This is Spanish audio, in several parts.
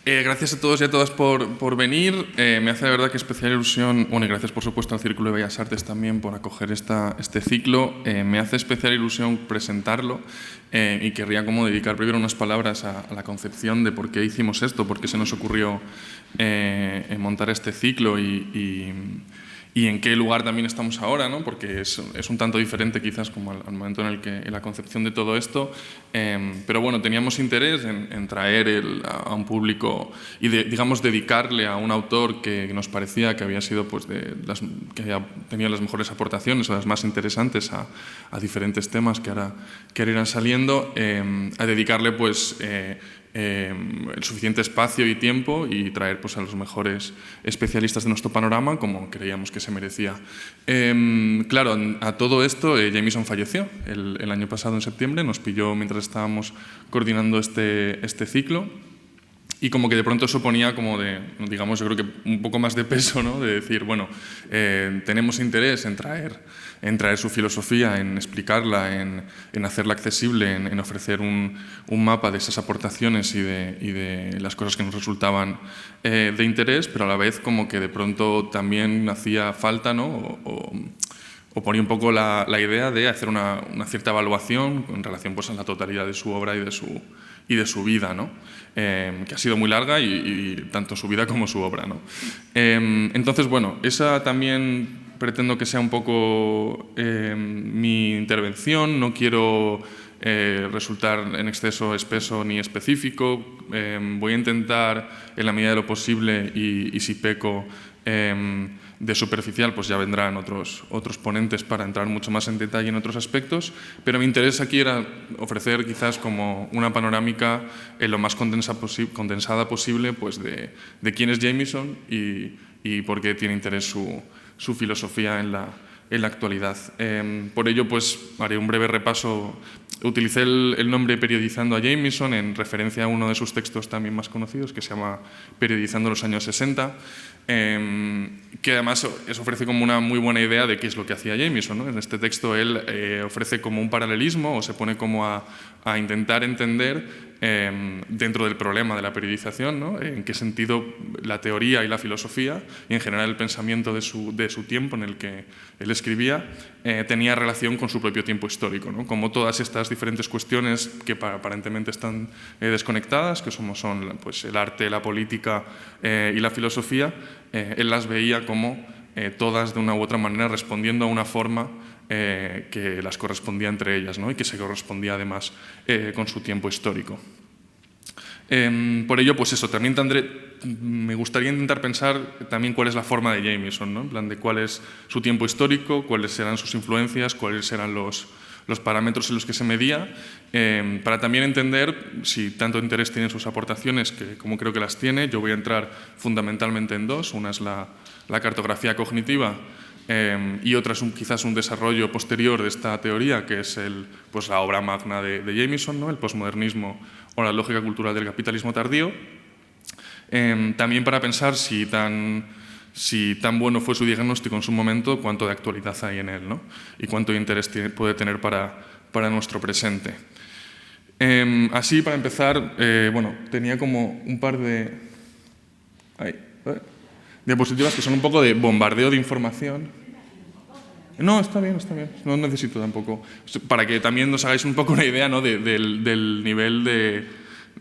Gracias a todos y a todas por venir. Me hace de verdad que especial ilusión, bueno, y gracias por supuesto al Círculo de Bellas Artes también por acoger este ciclo. Me hace especial ilusión presentarlo y querría como dedicar primero unas palabras a la concepción de por qué hicimos esto, por qué se nos ocurrió montar este ciclo y en qué lugar también estamos ahora, ¿no? Porque es un tanto diferente quizás como al momento en la concepción de todo esto, pero bueno, teníamos interés en traer a un público y digamos dedicarle a un autor que nos parecía que había sido pues que había tenido las mejores aportaciones o las más interesantes a diferentes temas que ahora irán saliendo, a dedicarle pues el suficiente espacio y tiempo y traer pues, a los mejores especialistas de nuestro panorama como creíamos que se merecía. Claro, a todo esto Jameson falleció el año pasado en septiembre, nos pilló mientras estábamos coordinando este ciclo y como que de pronto eso ponía como digamos, yo creo que un poco más de peso, ¿no? De decir, bueno, tenemos interés en traer su filosofía, en explicarla, en hacerla accesible, en ofrecer un mapa de esas aportaciones y de las cosas que nos resultaban de interés, pero a la vez como que de pronto también hacía falta, ¿no? O ponía un poco la idea de hacer una cierta evaluación en relación pues, a la totalidad de su obra y de su vida, ¿no? Que ha sido muy larga y tanto su vida como su obra, ¿no? Entonces, bueno, esa también pretendo que sea un poco mi intervención. No quiero resultar en exceso espeso ni específico. Voy a intentar, en la medida de lo posible, y si peco de superficial, pues ya vendrán otros ponentes para entrar mucho más en detalle en otros aspectos, pero mi interés aquí era ofrecer quizás como una panorámica lo más condensada posible pues de quién es Jameson y por qué tiene interés su filosofía en la actualidad. Por ello, pues haré un breve repaso. Utilicé el nombre Periodizando a Jameson en referencia a uno de sus textos también más conocidos, que se llama Periodizando los años 60, que además eso ofrece como una muy buena idea de qué es lo que hacía Jameson, ¿no? En este texto él ofrece como un paralelismo o se pone como a intentar entender dentro del problema de la periodización, ¿no? En qué sentido la teoría y la filosofía y en general el pensamiento de su tiempo en el que él escribía tenía relación con su propio tiempo histórico, ¿no? Como todas estas diferentes cuestiones que aparentemente están desconectadas, que son pues, el arte, la política y la filosofía, él las veía como todas de una u otra manera respondiendo a una forma que las correspondía entre ellas, ¿no? Y que se correspondía además con su tiempo histórico. Por ello, pues eso, también me gustaría intentar pensar también cuál es la forma de Jameson, ¿no? En plan de cuál es su tiempo histórico, cuáles serán sus influencias, cuáles serán los parámetros en los que se medía, para también entender si tanto interés tienen sus aportaciones, que como creo que las tiene. Yo voy a entrar fundamentalmente en dos. Una es la cartografía cognitiva y otra es quizás un desarrollo posterior de esta teoría, que es pues la obra magna de Jameson, ¿no? El posmodernismo o la lógica cultural del capitalismo tardío. También para pensar si tan bueno fue su diagnóstico en su momento, cuánto de actualidad hay en él, ¿no? Y cuánto interés puede tener para nuestro presente. Así, para empezar, bueno, tenía como un par de diapositivas que son un poco de bombardeo de información. No, está bien, no necesito tampoco. Para que también nos hagáis un poco una idea, ¿no? del nivel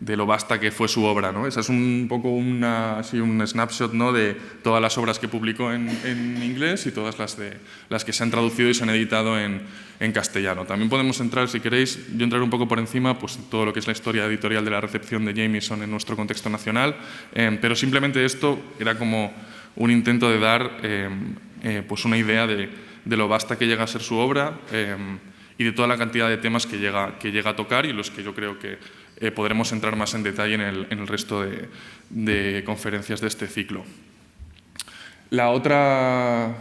de lo vasta que fue su obra, ¿no? Esa es un poco un snapshot, ¿no? De todas las obras que publicó en inglés y todas las que se han traducido y se han editado en castellano. También podemos entrar, si queréis, yo entraré un poco por encima, pues todo lo que es la historia editorial de la recepción de Jameson en nuestro contexto nacional, pero simplemente esto era como un intento de dar pues una idea de lo vasta que llega a ser su obra y de toda la cantidad de temas que llega a tocar y los que yo creo que podremos entrar más en detalle en el resto de conferencias de este ciclo. La otra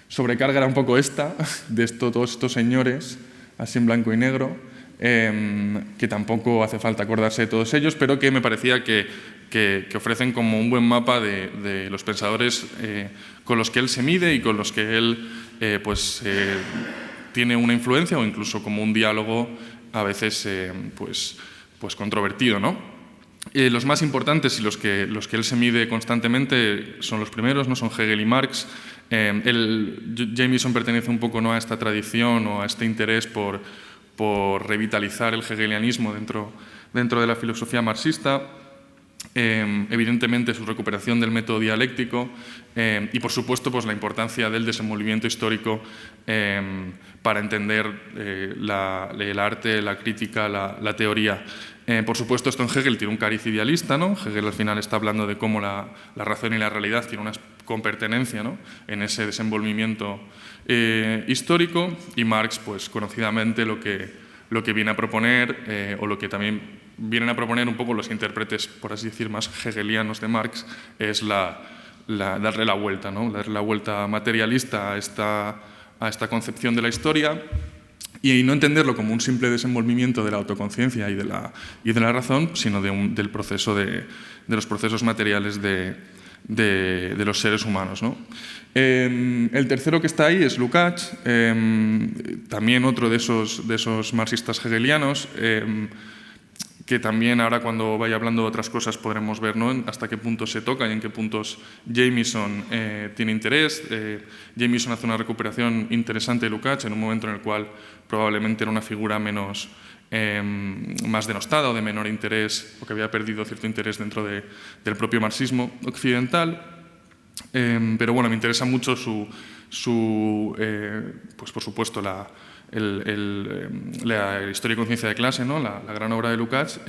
sobrecarga era un poco esta, de todos estos señores, así en blanco y negro, que tampoco hace falta acordarse de todos ellos, pero que me parecía que ofrecen como un buen mapa de los pensadores con los que él se mide y con los que él tiene una influencia o incluso como un diálogo a veces pues controvertido, ¿no? Los más importantes y los que él se mide constantemente son los primeros, ¿no? Son Hegel y Marx. Jameson pertenece un poco, ¿no?, a esta tradición o a este interés por revitalizar el hegelianismo dentro de la filosofía marxista. Evidentemente su recuperación del método dialéctico y, por supuesto, pues, la importancia del desenvolvimiento histórico para entender el arte, la crítica, la teoría. Por supuesto, esto en Hegel tiene un cariz idealista, ¿no? Hegel al final está hablando de cómo la razón y la realidad tienen una compertenencia, ¿no?, en ese desenvolvimiento histórico, y Marx, pues conocidamente, lo que viene a proponer, o lo que también vienen a proponer un poco los intérpretes, por así decir, más hegelianos de Marx, es darle la vuelta, ¿no?, darle la vuelta materialista a esta concepción de la historia, y no entenderlo como un simple desenvolvimiento de la autoconciencia y de la razón, sino del proceso de los procesos materiales de los seres humanos, ¿no? El tercero que está ahí es Lukács, también otro de esos marxistas hegelianos, que también ahora, cuando vaya hablando de otras cosas, podremos ver, ¿no?, hasta qué punto se toca y en qué puntos Jameson tiene interés. Jameson hace una recuperación interesante de Lukács en un momento en el cual probablemente era una figura más denostada o de menor interés, o que había perdido cierto interés dentro del propio marxismo occidental. Pero bueno, me interesa mucho pues por supuesto, la historia y conciencia de clase, ¿no?, la gran obra de Lukács,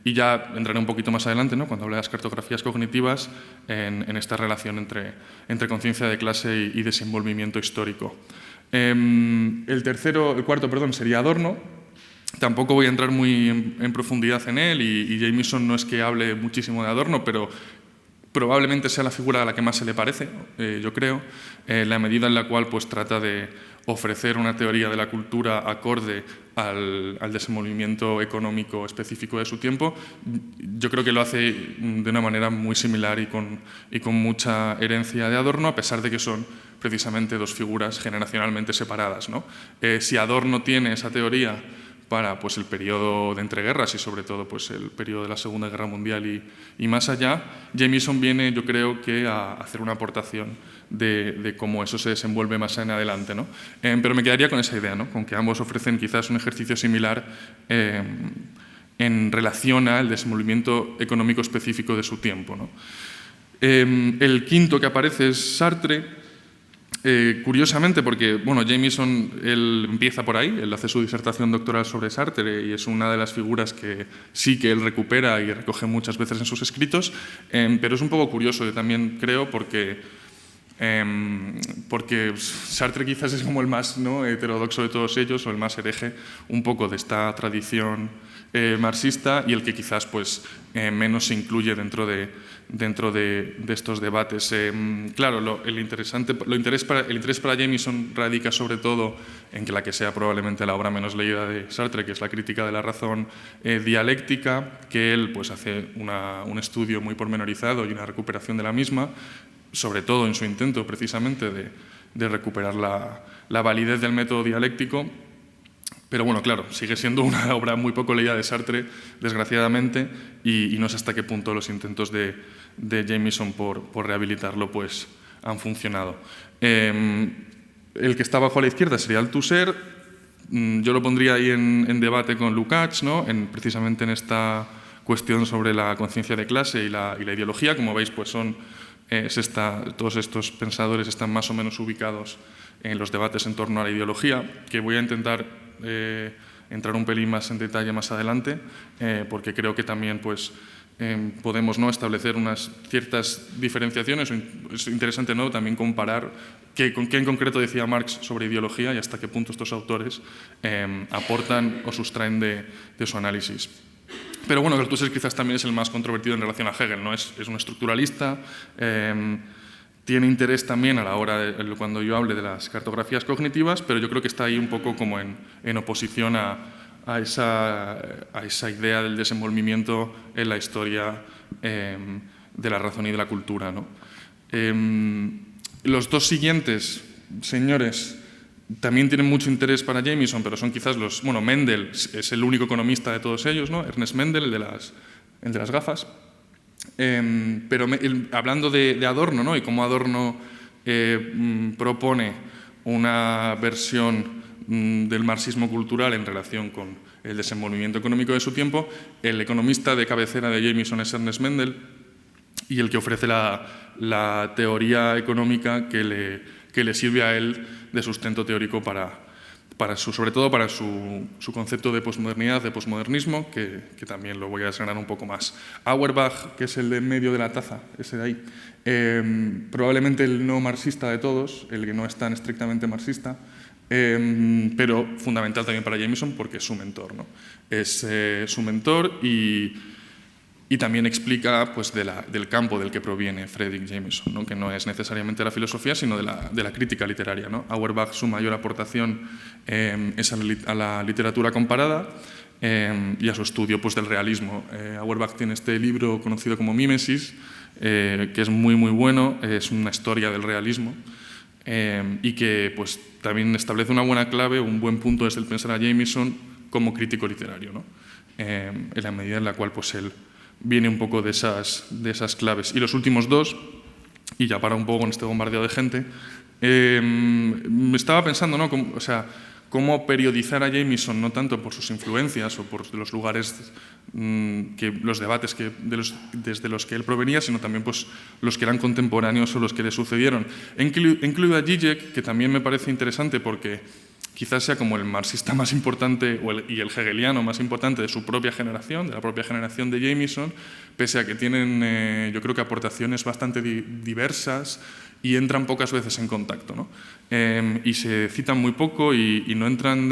y ya entraré un poquito más adelante, ¿no?, cuando hable de las cartografías cognitivas, en esta relación entre conciencia de clase y desenvolvimiento histórico. El cuarto sería Adorno. Tampoco voy a entrar muy en profundidad en él, y Jameson no es que hable muchísimo de Adorno, pero probablemente sea la figura a la que más se le parece, yo creo, la medida en la cual, pues, trata de ofrecer una teoría de la cultura acorde al desenvolvimiento económico específico de su tiempo. Yo creo que lo hace de una manera muy similar y con mucha herencia de Adorno, a pesar de que son precisamente dos figuras generacionalmente separadas, ¿no? Si Adorno tiene esa teoría para, pues, el periodo de entreguerras y, sobre todo, pues, el periodo de la Segunda Guerra Mundial y más allá, Jameson viene, yo creo, que a hacer una aportación de cómo eso se desenvuelve más en adelante, ¿no? Pero me quedaría con esa idea, ¿no?, con que ambos ofrecen quizás un ejercicio similar en relación al desenvolvimiento económico específico de su tiempo, ¿no? El quinto que aparece es Sartre. Curiosamente, porque, bueno, Jameson, él empieza por ahí, él hace su disertación doctoral sobre Sartre y es una de las figuras que sí que él recupera y recoge muchas veces en sus escritos, pero es un poco curioso, yo también creo, porque Sartre quizás es como el más, ¿no?, heterodoxo de todos ellos, o el más hereje un poco de esta tradición marxista, y el que quizás, pues, menos se incluye dentro de estos debates. Claro, el interés para Jameson radica sobre todo en que la que sea probablemente la obra menos leída de Sartre, que es la crítica de la razón dialéctica, que él, pues, hace un estudio muy pormenorizado y una recuperación de la misma, sobre todo en su intento precisamente de recuperar la validez del método dialéctico. Pero bueno, claro, sigue siendo una obra muy poco leída de Sartre, desgraciadamente, y no sé hasta qué punto los intentos de Jameson por rehabilitarlo, pues, han funcionado. El que está bajo a la izquierda sería Althusser. Yo lo pondría ahí en debate con Lukács, ¿no?, precisamente en esta cuestión sobre la conciencia de clase y la ideología. Como veis, pues todos estos pensadores están más o menos ubicados en los debates en torno a la ideología, que voy a intentar entrar un pelín más en detalle más adelante, porque creo que también, pues, podemos, ¿no?, establecer unas ciertas diferenciaciones. Es interesante, ¿no?, también comparar qué en concreto decía Marx sobre ideología y hasta qué punto estos autores aportan o sustraen de su análisis. Pero bueno, Althusser quizás también es el más controvertido en relación a Hegel, ¿no? Es un estructuralista, tiene interés también a la hora cuando yo hable de las cartografías cognitivas, pero yo creo que está ahí un poco como en oposición a esa idea del desenvolvimiento en la historia de la razón y de la cultura, ¿no? Los dos siguientes señores también tienen mucho interés para Jameson, pero son quizás Mendel es el único economista de todos ellos, ¿no? Ernest Mendel, el de las el de las gafas. Pero hablando de Adorno, ¿no? Y cómo Adorno propone una versión del marxismo cultural en relación con el desenvolvimiento económico de su tiempo, el economista de cabecera de Jameson es Ernest Mendel, y el que ofrece la teoría económica que le sirve a él de sustento teórico sobre todo para su concepto de posmodernidad, de posmodernismo, que también lo voy a desgranar un poco más. Auerbach, que es el de en medio de la taza, ese de ahí, probablemente el no marxista de todos, el que no es tan estrictamente marxista, pero fundamental también para Jameson porque es su mentor, ¿no? Es su mentor y también explica pues, del campo del que proviene Frederick Jameson, ¿no? Que no es necesariamente la filosofía, sino de la crítica literaria, ¿no? Auerbach, su mayor aportación es a la literatura comparada y a su estudio pues, del realismo. Auerbach tiene este libro conocido como Mimesis, que es muy, muy bueno, es una historia del realismo y que pues, también establece una buena clave, un buen punto desde el pensar a Jameson como crítico literario, ¿no? En la medida en la cual pues, él viene un poco de esas claves. Y los últimos dos, y ya para un poco con este bombardeo de gente, me estaba pensando, ¿no? Cómo periodizar a Jameson, no tanto por sus influencias o por los lugares, los debates desde los que él provenía, sino también pues, los que eran contemporáneos o los que le sucedieron. He incluido a Zizek, que también me parece interesante porque quizás sea como el marxista más importante y el hegeliano más importante de su propia generación, de la propia generación de Jameson, pese a que tienen, yo creo que aportaciones bastante diversas y entran pocas veces en contacto, ¿no? Y se citan muy poco y no entran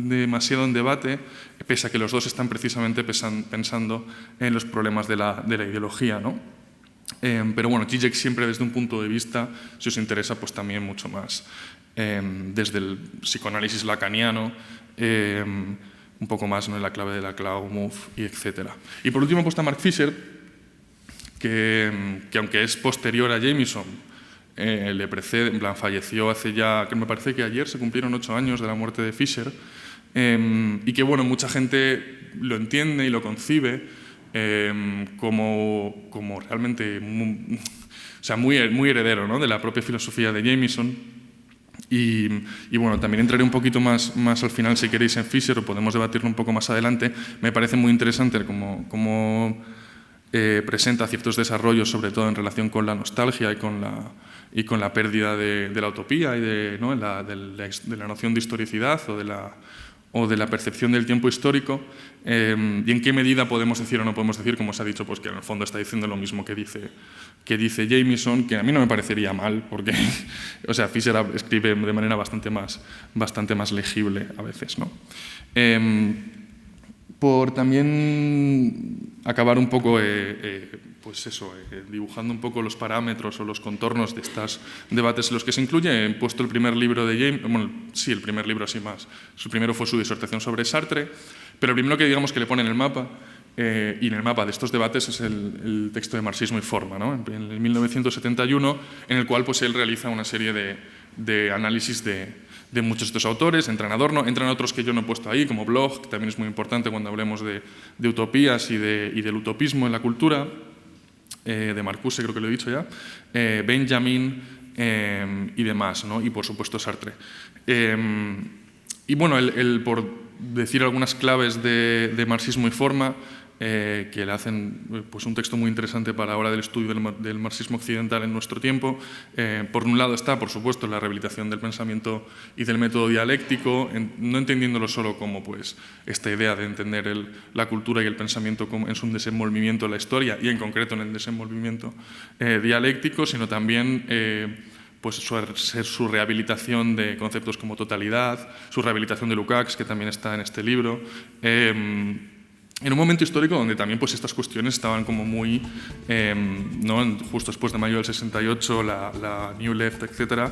demasiado en debate, pese a que los dos están precisamente pensando en los problemas de la ideología, ¿no? Pero bueno, Zizek siempre desde un punto de vista, si os interesa, pues también mucho más desde el psicoanálisis lacaniano, un poco más, ¿no? En la clave de la Cloud, y etc. Y por último, pues está Mark Fisher, que aunque es posterior a Jameson, le precede, en plan, falleció hace ya, que me parece que ayer se cumplieron 8 años de la muerte de Fisher, y que, bueno, mucha gente lo entiende y lo concibe como realmente muy heredero, ¿no? De la propia filosofía de Jameson. Y bueno, también entraré un poquito más al final, si queréis, en Fisher, o podemos debatirlo un poco más adelante. Me parece muy interesante cómo presenta ciertos desarrollos, sobre todo en relación con la nostalgia y con la pérdida de la utopía y ¿no? de la noción de historicidad o de la percepción del tiempo histórico, y en qué medida podemos decir o no podemos decir, como se ha dicho, pues que en el fondo está diciendo lo mismo que dice Jameson, que a mí no me parecería mal, porque o sea, Fisher escribe de manera bastante más legible a veces, ¿no? Por también acabar un poco pues eso, dibujando un poco los parámetros o los contornos de estos debates en los que se incluye, he puesto el primer libro de James, bueno, sí, el primer libro así más. Su primero fue su disertación sobre Sartre, pero el primero que digamos que le pone en el mapa, y en el mapa de estos debates, es el texto de Marxismo y Forma, ¿no? En el 1971, en el cual pues, él realiza una serie de análisis de muchos de estos autores. Entran Adorno, entran otros que yo no he puesto ahí, como Bloch, que también es muy importante cuando hablemos de utopías y del utopismo en la cultura, de Marcuse, creo que lo he dicho ya, Benjamin y demás, ¿no? Y por supuesto Sartre. Y bueno, por decir algunas claves de Marxismo y Forma, que le hacen pues, un texto muy interesante para ahora del estudio del marxismo occidental en nuestro tiempo. Por un lado está, por supuesto, la rehabilitación del pensamiento y del método dialéctico, no entendiéndolo solo como pues, esta idea de entender la cultura y el pensamiento en su desenvolvimiento en la historia, y en concreto en el desenvolvimiento dialéctico, sino también pues su rehabilitación de conceptos como totalidad, su rehabilitación de Lukács, que también está en este libro, en un momento histórico donde también pues, estas cuestiones estaban como muy, ¿no? Justo después de mayo del 68, la New Left, etc.,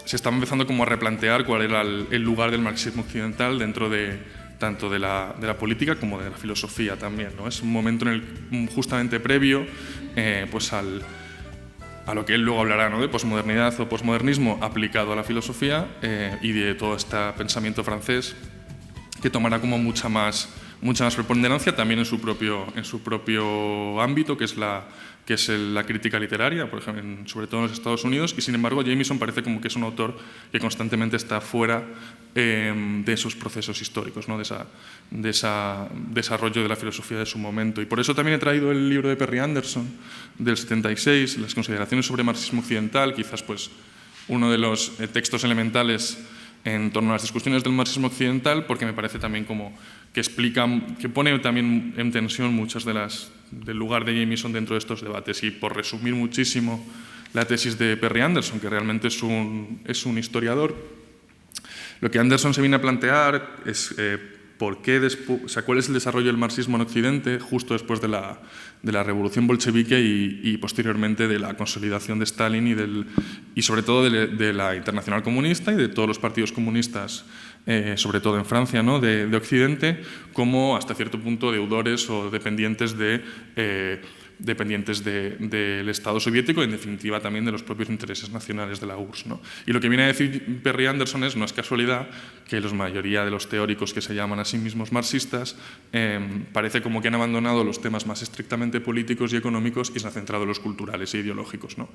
se estaba empezando como a replantear cuál era el lugar del marxismo occidental dentro tanto de la política como de la filosofía también, ¿no? Es un momento justamente previo pues a lo que él luego hablará, ¿no? De posmodernidad o posmodernismo aplicado a la filosofía y de todo este pensamiento francés, que tomará como mucha más mucha más preponderancia, también en su propio ámbito, que es la crítica literaria, por ejemplo, sobre todo en los Estados Unidos, y sin embargo Jameson parece como que es un autor que constantemente está fuera de esos procesos históricos, ¿no? de ese desarrollo de la filosofía de su momento. Y por eso también he traído el libro de Perry Anderson del 76, Las consideraciones sobre marxismo occidental, quizás pues uno de los textos elementales en torno a las discusiones del marxismo occidental, porque me parece también como que explica, que pone también en tensión muchas del lugar de Jameson dentro de estos debates. Y por resumir muchísimo la tesis de Perry Anderson, que realmente es un historiador, lo que Anderson se viene a plantear es cuál es el desarrollo del marxismo en Occidente justo después de la revolución bolchevique y posteriormente de la consolidación de Stalin y sobre todo de la Internacional Comunista y de todos los partidos comunistas, sobre todo en Francia, ¿no? de Occidente, como hasta cierto punto deudores o dependientes del Estado soviético y, en definitiva, también de los propios intereses nacionales de la URSS, ¿no? Y lo que viene a decir Perry Anderson no es casualidad que la mayoría de los teóricos que se llaman a sí mismos marxistas parece como que han abandonado los temas más estrictamente políticos y económicos y se han centrado en los culturales e ideológicos, ¿no?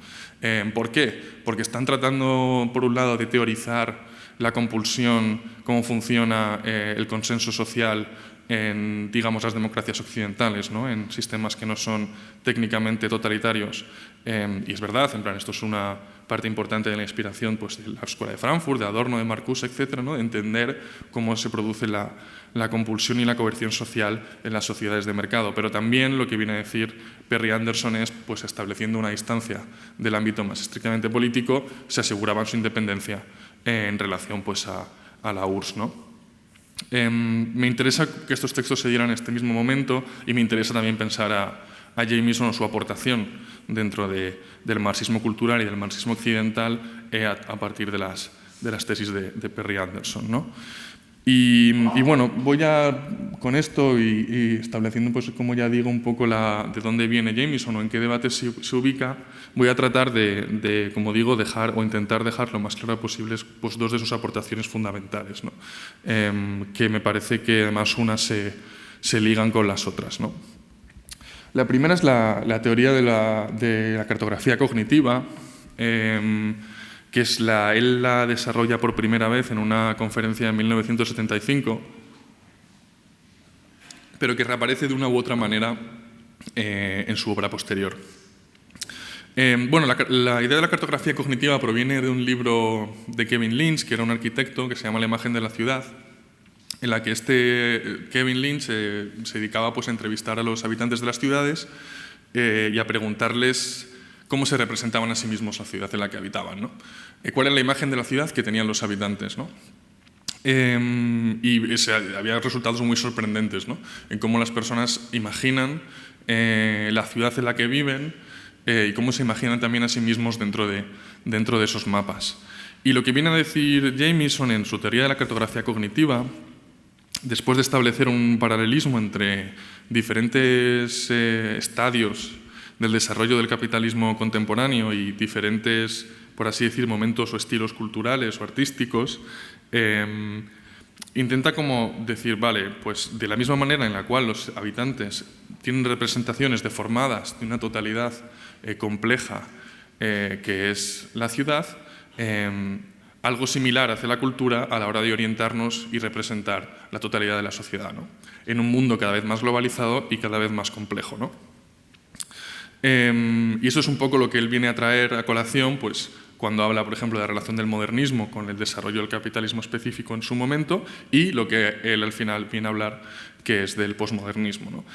¿Por qué? Porque están tratando, por un lado, de teorizar la compulsión, cómo funciona el consenso social en, digamos, las democracias occidentales, ¿no? En sistemas que no son técnicamente totalitarios. Y es verdad, en plan, esto es una parte importante de la inspiración pues, de la Escuela de Frankfurt, de Adorno, de Marcuse, etc., ¿no? De entender cómo se produce la compulsión y la coerción social en las sociedades de mercado. Pero también lo que viene a decir Perry Anderson es, pues, estableciendo una distancia del ámbito más estrictamente político, se aseguraban su independencia en relación pues, a la URSS, ¿no? Me interesa que estos textos se dieran en este mismo momento y me interesa también pensar a Jameson o su aportación dentro del marxismo cultural y del marxismo occidental a partir de las tesis de Perry Anderson, ¿no? Y bueno, voy con esto y estableciendo, pues, como ya digo, un poco de dónde viene Jameson o en qué debate se ubica, voy a tratar de, como digo, dejar o intentar dejar lo más claro posible pues, dos de sus aportaciones fundamentales, ¿no? Que me parece que además unas se ligan con las otras, ¿no? La primera es la teoría de la cartografía cognitiva, que él la desarrolla por primera vez en una conferencia en 1975, pero que reaparece de una u otra manera en su obra posterior. Bueno, la idea de la cartografía cognitiva proviene de un libro de Kevin Lynch, que era un arquitecto, que se llama La imagen de la ciudad, en la que Kevin Lynch se dedicaba pues, a entrevistar a los habitantes de las ciudades y a preguntarles cómo se representaban a sí mismos la ciudad en la que habitaban, ¿no? ¿Cuál era la imagen de la ciudad que tenían los habitantes, ¿no? Había resultados muy sorprendentes, ¿no? En cómo las personas imaginan la ciudad en la que viven y cómo se imaginan también a sí mismos dentro de esos mapas. Y lo que viene a decir Jameson en su teoría de la cartografía cognitiva, después de establecer un paralelismo entre diferentes estadios del desarrollo del capitalismo contemporáneo y diferentes, por así decir, momentos o estilos culturales o artísticos, intenta como decir, vale, pues de la misma manera en la cual los habitantes tienen representaciones deformadas de una totalidad compleja que es la ciudad, algo similar hace la cultura a la hora de orientarnos y representar la totalidad de la sociedad, ¿no? En un mundo cada vez más globalizado y cada vez más complejo, ¿no? Y eso es un poco lo que él viene a traer a colación, pues, cuando habla, por ejemplo, de la relación del modernismo con el desarrollo del capitalismo específico en su momento y lo que él al final viene a hablar, que es del posmodernismo, ¿no?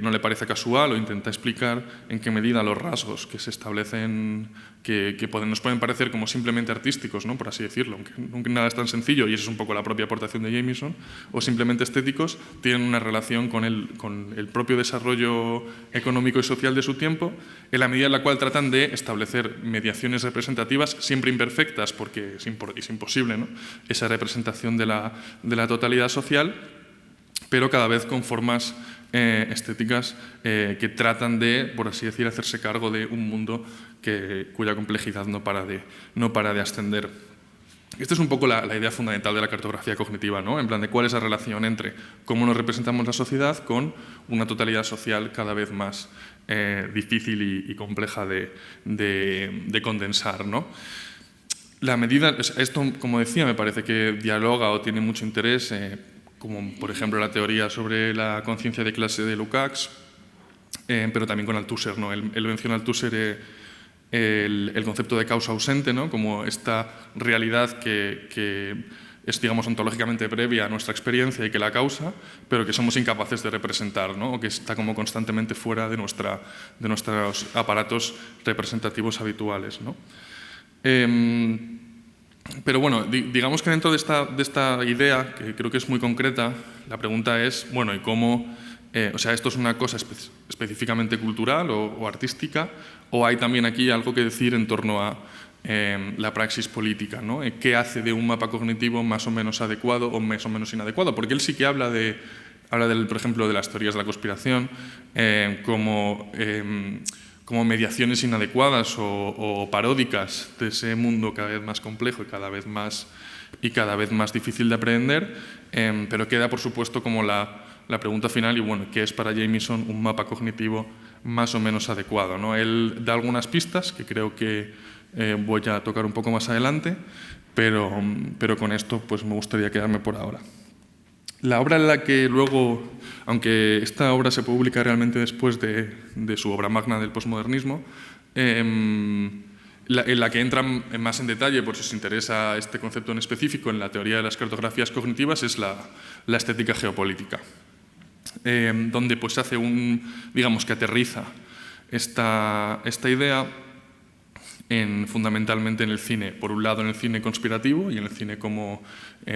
No le parece casual o intenta explicar en qué medida los rasgos que se establecen, que nos pueden parecer como simplemente artísticos, ¿no? Por así decirlo, aunque nada es tan sencillo, y esa es un poco la propia aportación de Jameson, o simplemente estéticos, tienen una relación con el propio desarrollo económico y social de su tiempo, en la medida en la cual tratan de establecer mediaciones representativas, siempre imperfectas, porque es imposible, ¿no? Esa representación de la totalidad social, pero cada vez con formas estéticas que tratan de, por así decir, hacerse cargo de un mundo cuya complejidad no para de ascender. Esta es un poco la idea fundamental de la cartografía cognitiva, ¿no? En plan de cuál es la relación entre cómo nos representamos la sociedad con una totalidad social cada vez más difícil y compleja de condensar, ¿no? La medida, esto, como decía, me parece que dialoga o tiene mucho interés, como por ejemplo la teoría sobre la conciencia de clase de Lukács, pero también con Althusser, ¿no? Él menciona Althusser el concepto de causa ausente, ¿no? Como esta realidad que es, digamos, ontológicamente previa a nuestra experiencia y que la causa, pero que somos incapaces de representar, ¿no? O que está como constantemente fuera de nuestros aparatos representativos habituales, ¿no? Pero bueno, digamos que dentro de esta idea, que creo que es muy concreta, la pregunta es, bueno, ¿y cómo? O sea, ¿esto es una cosa específicamente cultural o artística? ¿O hay también aquí algo que decir en torno a la praxis política, ¿no? ¿Qué hace de un mapa cognitivo más o menos adecuado o más o menos inadecuado? Porque él sí que habla por ejemplo, de las teorías de la conspiración como mediaciones inadecuadas o paródicas de ese mundo cada vez más complejo y cada vez más difícil de aprender, pero queda, por supuesto, como la pregunta final, y bueno, ¿qué es para Jameson un mapa cognitivo más o menos adecuado, ¿no? Él da algunas pistas que creo que voy a tocar un poco más adelante, pero con esto pues me gustaría quedarme por ahora. La obra en la que luego, aunque esta obra se publica realmente después de su obra magna del posmodernismo, en la que entran más en detalle, por si os interesa este concepto en específico, en la teoría de las cartografías cognitivas, es la estética geopolítica, donde pues hace digamos que aterriza esta idea fundamentalmente en el cine. Por un lado en el cine conspirativo y en el cine como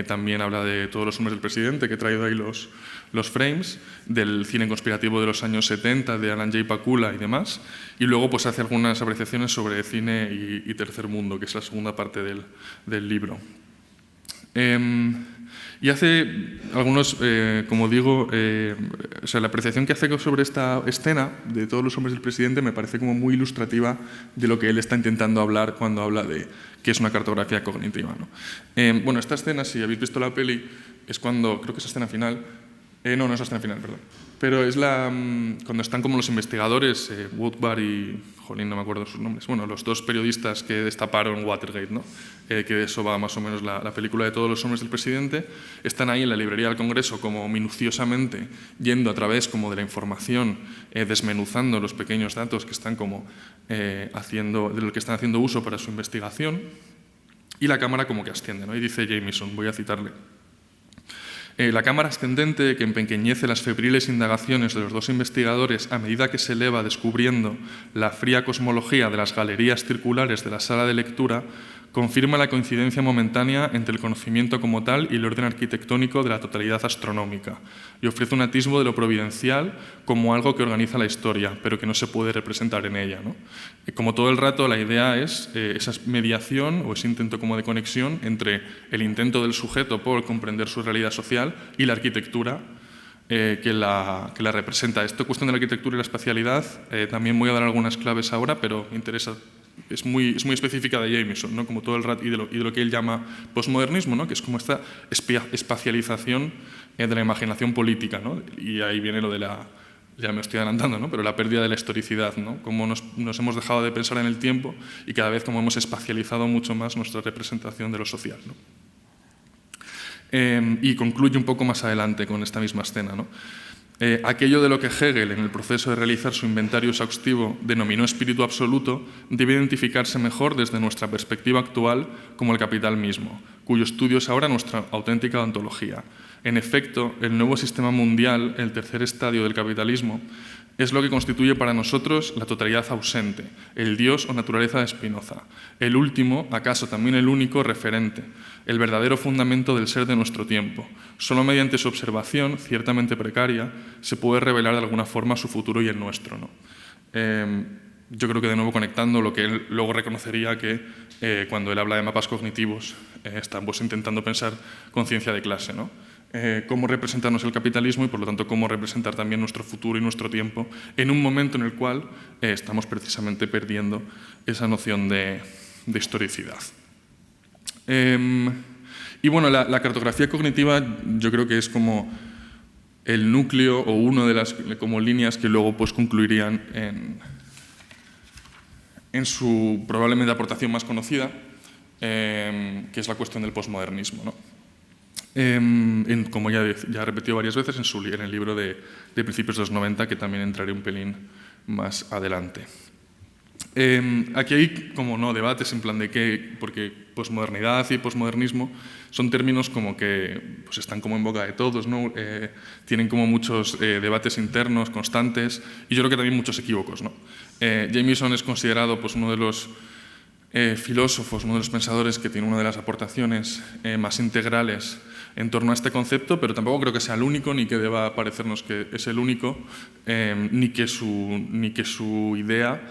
también habla de Todos los hombres del presidente, que he traído ahí los frames, del cine conspirativo de los años 70, de Alan J. Pakula y demás. Y luego pues hace algunas apreciaciones sobre cine y tercer mundo, que es la segunda parte del libro. Y hace algunos, como digo, o sea, la apreciación que hace sobre esta escena de Todos los hombres del presidente me parece como muy ilustrativa de lo que él está intentando hablar cuando habla de qué es una cartografía cognitiva, ¿no? Bueno, esta escena, si habéis visto la peli, es cuando, creo que es la escena final, no es la escena final, perdón, pero es cuando están como los investigadores, Woodward y, jolín, no me acuerdo sus nombres, bueno, los dos periodistas que destaparon Watergate, ¿no? Que de eso va más o menos la película de Todos los hombres del presidente, están ahí en la librería del Congreso como minuciosamente yendo a través como de la información, desmenuzando los pequeños datos que están como de lo que están haciendo uso para su investigación, y la cámara como que asciende, ¿no? Y dice Jameson, voy a citarle: la cámara ascendente, que empequeñece las febriles indagaciones de los dos investigadores a medida que se eleva descubriendo la fría cosmología de las galerías circulares de la sala de lectura, confirma la coincidencia momentánea entre el conocimiento como tal y el orden arquitectónico de la totalidad astronómica, y ofrece un atisbo de lo providencial como algo que organiza la historia, pero que no se puede representar en ella, ¿no? Como todo el rato, la idea es esa mediación o ese intento como de conexión entre el intento del sujeto por comprender su realidad social y la arquitectura que la representa. Esta cuestión de la arquitectura y la espacialidad, también voy a dar algunas claves ahora, pero me interesa. Es muy específica de Jameson, ¿no? Como todo el rato, y de lo que él llama posmodernismo, ¿no? Que es como esta espacialización de la imaginación política, ¿no? Y ahí viene lo de ya me estoy adelantando, ¿no? Pero la pérdida de la historicidad, ¿no? Cómo nos hemos dejado de pensar en el tiempo y cada vez como hemos espacializado mucho más nuestra representación de lo social, ¿no? Y concluye un poco más adelante con esta misma escena, ¿no? Aquello de lo que Hegel, en el proceso de realizar su inventario exhaustivo, denominó espíritu absoluto, debe identificarse mejor desde nuestra perspectiva actual como el capital mismo, cuyo estudio es ahora nuestra auténtica ontología. En efecto, el nuevo sistema mundial, el tercer estadio del capitalismo, es lo que constituye para nosotros la totalidad ausente, el Dios o naturaleza de Spinoza, el último, acaso también el único, referente, el verdadero fundamento del ser de nuestro tiempo. Solo mediante su observación, ciertamente precaria, se puede revelar de alguna forma su futuro y el nuestro, ¿no? Yo creo que, de nuevo, conectando lo que él luego reconocería que cuando él habla de mapas cognitivos estamos intentando pensar conciencia de clase, ¿no? Cómo representarnos el capitalismo y, por lo tanto, cómo representar también nuestro futuro y nuestro tiempo en un momento en el cual estamos precisamente perdiendo esa noción de historicidad. Y bueno, la cartografía cognitiva yo creo que es como el núcleo o una de las como líneas que luego pues concluirían en su probablemente aportación más conocida, que es la cuestión del posmodernismo, ¿no? Como ya he repetido varias veces en el libro de principios de los 90, que también entraré un pelín más adelante. Aquí hay como debates en plan de qué, porque posmodernidad y posmodernismo son términos como que pues están como en boca de todos, ¿no? Tienen como muchos debates internos constantes y yo creo que también muchos equívocos, ¿no? Jameson es considerado pues uno de los filósofos, uno de los pensadores que tiene una de las aportaciones más integrales en torno a este concepto, pero tampoco creo que sea el único, ni que deba parecernos que es el único, ni que su idea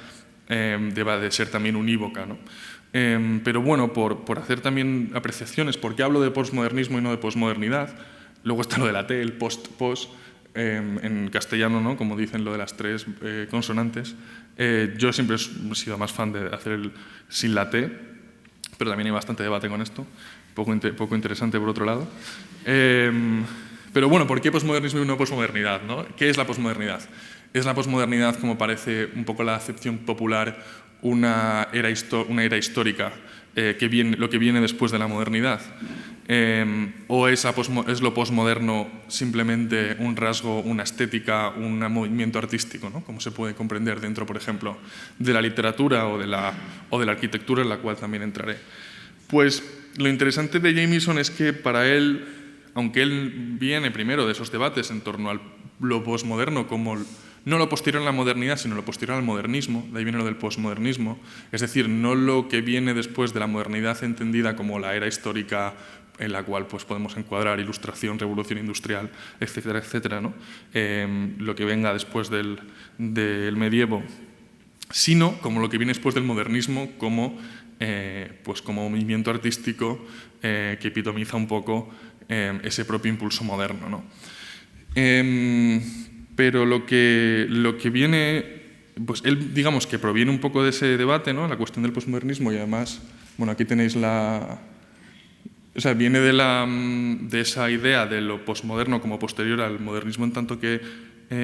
deba de ser también unívoca, ¿no? Pero bueno, por hacer también apreciaciones, ¿por qué hablo de posmodernismo y no de posmodernidad? Luego está lo de la T, el post, en castellano, ¿no? Como dicen lo de las tres consonantes. Yo siempre he sido más fan de hacer el sin la T, pero también hay bastante debate con esto, poco interesante por otro lado. Pero bueno, ¿por qué posmodernismo y no posmodernidad, ¿no? ¿Qué es la posmodernidad? Es la posmodernidad, como parece un poco la acepción popular, una era histórica, lo que viene después de la modernidad. ¿O es lo posmoderno simplemente un rasgo, una estética, un movimiento artístico, ¿no? Como se puede comprender dentro, por ejemplo, de la literatura o de la arquitectura, en la cual también entraré? Pues lo interesante de Jameson es que para él, aunque él viene primero de esos debates en torno a lo posmoderno como no lo posterior a la modernidad, sino lo posterior al modernismo, de ahí viene lo del posmodernismo, es decir, no lo que viene después de la modernidad entendida como la era histórica en la cual pues, podemos encuadrar ilustración, revolución industrial, etcétera, etcétera, ¿no? Lo que venga después del medievo, sino como lo que viene después del modernismo, como movimiento artístico que epitomiza un poco ese propio impulso moderno, ¿no? Pero lo que viene, pues él digamos que proviene un poco de ese debate, ¿no? La cuestión del posmodernismo, y además, bueno, aquí tenéis o sea, viene de esa idea de lo posmoderno como posterior al modernismo en tanto que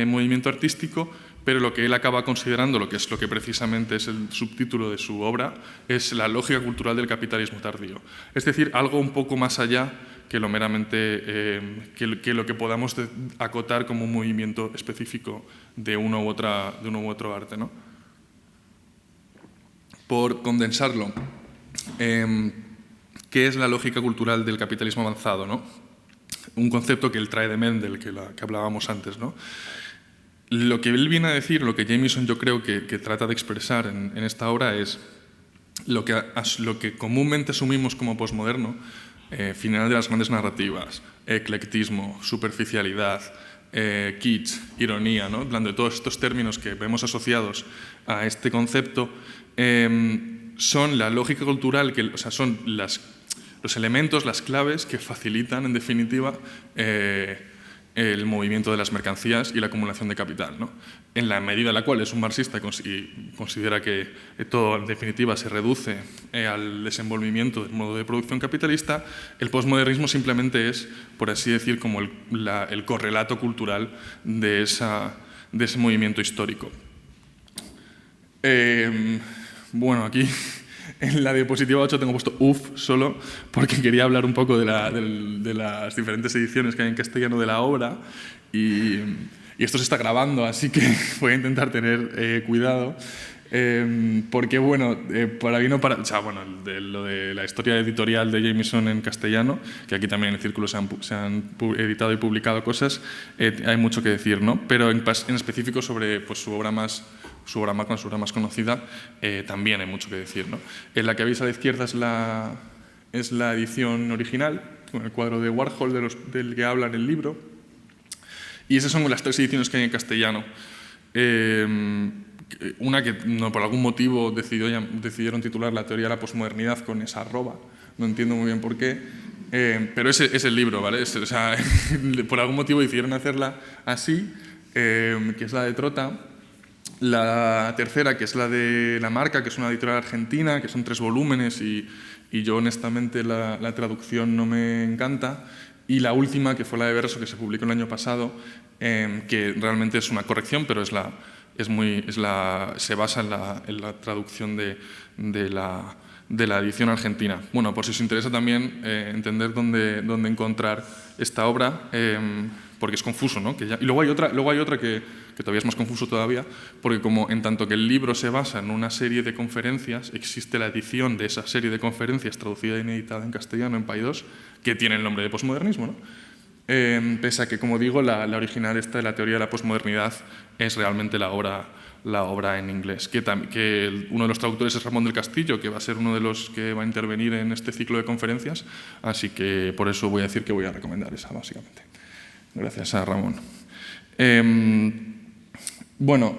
movimiento artístico, pero lo que él acaba considerando, lo que precisamente es el subtítulo de su obra, es la lógica cultural del capitalismo tardío. Es decir, algo un poco más allá que lo meramente que lo que podamos acotar como un movimiento específico de uno u otro arte, ¿no? Por condensarlo, ¿qué es la lógica cultural del capitalismo avanzado, ¿no? Un concepto que él trae de Mendel, que hablábamos antes, ¿no? Lo que él viene a decir, lo que Jameson yo creo que trata de expresar en esta obra es lo que comúnmente asumimos como posmoderno, final de las grandes narrativas, eclectismo, superficialidad, kitsch, ironía, ¿no? En plan de todos estos términos que vemos asociados a este concepto, son la lógica cultural, o sea, son los elementos, las claves que facilitan, en definitiva, el movimiento de las mercancías y la acumulación de capital, ¿no? En la medida en la cual es un marxista y considera que todo, en definitiva, se reduce al desenvolvimiento del modo de producción capitalista, el posmodernismo simplemente es, por así decir, como el correlato cultural de ese movimiento histórico. Bueno, aquí en la diapositiva 8 tengo puesto UF solo porque quería hablar un poco de las diferentes ediciones que hay en castellano de la obra y esto se está grabando, así que voy a intentar tener cuidado porque, bueno, para bien o para... O sea, bueno, lo de la historia editorial de Jameson en castellano, que aquí también en el Círculo se han editado y publicado cosas, hay mucho que decir, ¿no? Pero en específico sobre pues, su obra más conocida, también hay mucho que decir, ¿no? En la que veis a la izquierda es la edición original, con el cuadro de Warhol del que habla en el libro, y esas son las tres ediciones que hay en castellano. Una que por algún motivo decidieron titular La teoría de la posmodernidad con esa arroba, no entiendo muy bien por qué, pero ese es el libro, ¿vale? O sea, por algún motivo decidieron hacerla así, que es la de Trotta. La tercera, que es la de La Marca, que es una editorial argentina, que son 3 volúmenes y yo honestamente la traducción no me encanta. Y la última, que fue la de Verso, que se publicó el año pasado, que realmente es una corrección, pero se basa en la traducción de la edición argentina. Bueno, por si os interesa también entender dónde encontrar esta obra, porque es confuso, ¿no? Y luego hay otra que todavía es más confuso todavía, porque como en tanto que el libro se basa en una serie de conferencias, existe la edición de esa serie de conferencias traducida e editada en castellano en Paidós, que tiene el nombre de posmodernismo, ¿no? Pese a que, como digo, la original esta de la teoría de la posmodernidad es realmente la obra en inglés, que uno de los traductores es Ramón del Castillo, que va a ser uno de los que va a intervenir en este ciclo de conferencias, así que por eso voy a decir que voy a recomendar esa, básicamente. Gracias a Ramón. Bueno,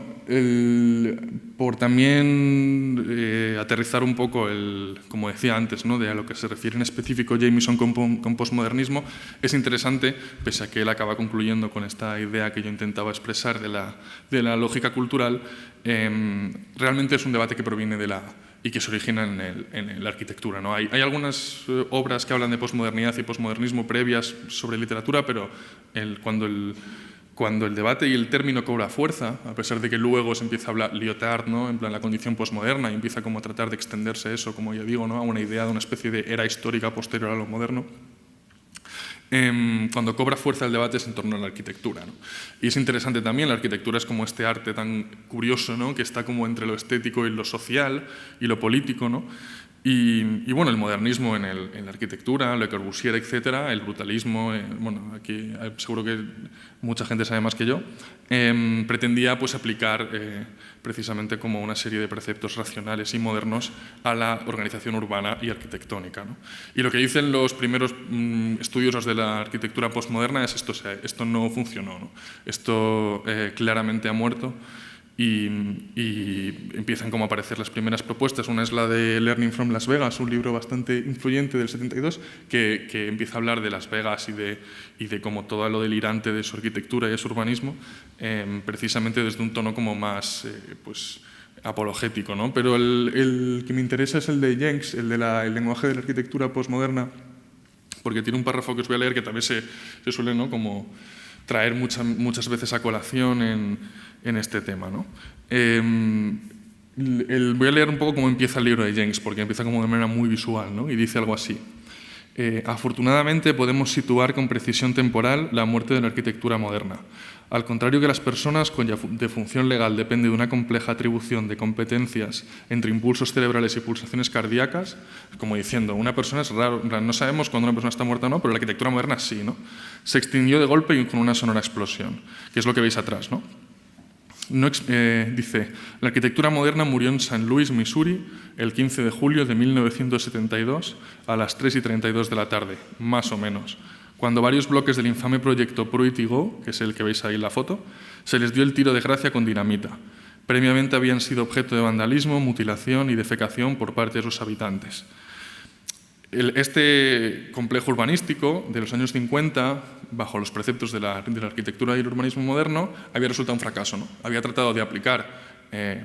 por también aterrizar un poco, como decía antes, ¿no?, de a lo que se refiere en específico Jameson con posmodernismo, es interesante, pese a que él acaba concluyendo con esta idea que yo intentaba expresar de la lógica cultural, realmente es un debate que proviene y que se origina en la arquitectura, ¿no? Hay algunas obras que hablan de posmodernidad y posmodernismo previas sobre literatura, pero cuando el debate y el término cobra fuerza, a pesar de que luego se empieza a hablar Lyotard, ¿no?, en plan la condición posmoderna, y empieza como a tratar de extenderse eso, como ya digo, ¿no?, a una idea de una especie de era histórica posterior a lo moderno, cuando cobra fuerza el debate es en torno a la arquitectura, ¿no? Y es interesante también, la arquitectura es como este arte tan curioso, ¿no?, que está como entre lo estético y lo social y lo político, ¿no? Y bueno, el modernismo en la arquitectura, Le Corbusier, etcétera, el brutalismo, bueno, aquí seguro que mucha gente sabe más que yo, pretendía pues aplicar precisamente como una serie de preceptos racionales y modernos a la organización urbana y arquitectónica, ¿no? Y lo que dicen los primeros estudiosos de la arquitectura postmoderna es esto no funcionó, ¿no? Esto claramente ha muerto. Y empiezan como a aparecer las primeras propuestas. Una es la de Learning from Las Vegas, un libro bastante influyente del 72, que empieza a hablar de Las Vegas y de como todo lo delirante de su arquitectura y de su urbanismo, precisamente desde un tono como más pues, apologético, ¿no? Pero el que me interesa es el de Jenks, el del lenguaje de la arquitectura postmoderna, porque tiene un párrafo que os voy a leer que también se suele, ¿no?, como traer muchas veces a colación en este tema, ¿no? Voy a leer un poco cómo empieza el libro de Jenks, porque empieza como de manera muy visual, ¿no? Y dice algo así. Afortunadamente podemos situar con precisión temporal la muerte de la arquitectura moderna. Al contrario que las personas cuya defunción legal depende de una compleja atribución de competencias entre impulsos cerebrales y pulsaciones cardíacas, como diciendo, una persona es raro, no sabemos cuándo una persona está muerta o no, pero la arquitectura moderna sí, ¿no? Se extinguió de golpe y con una sonora explosión, que es lo que veis atrás, ¿no? Dice, la arquitectura moderna murió en San Luis, Missouri, el 15 de julio de 1972 a las 3:32 de la tarde, más o menos, cuando varios bloques del infame proyecto Pruitt y Go, que es el que veis ahí en la foto, se les dio el tiro de gracia con dinamita. Previamente habían sido objeto de vandalismo, mutilación y defecación por parte de sus habitantes. Este complejo urbanístico de los años 50, bajo los preceptos de la arquitectura y el urbanismo moderno, había resultado un fracaso, ¿no? Había tratado de aplicar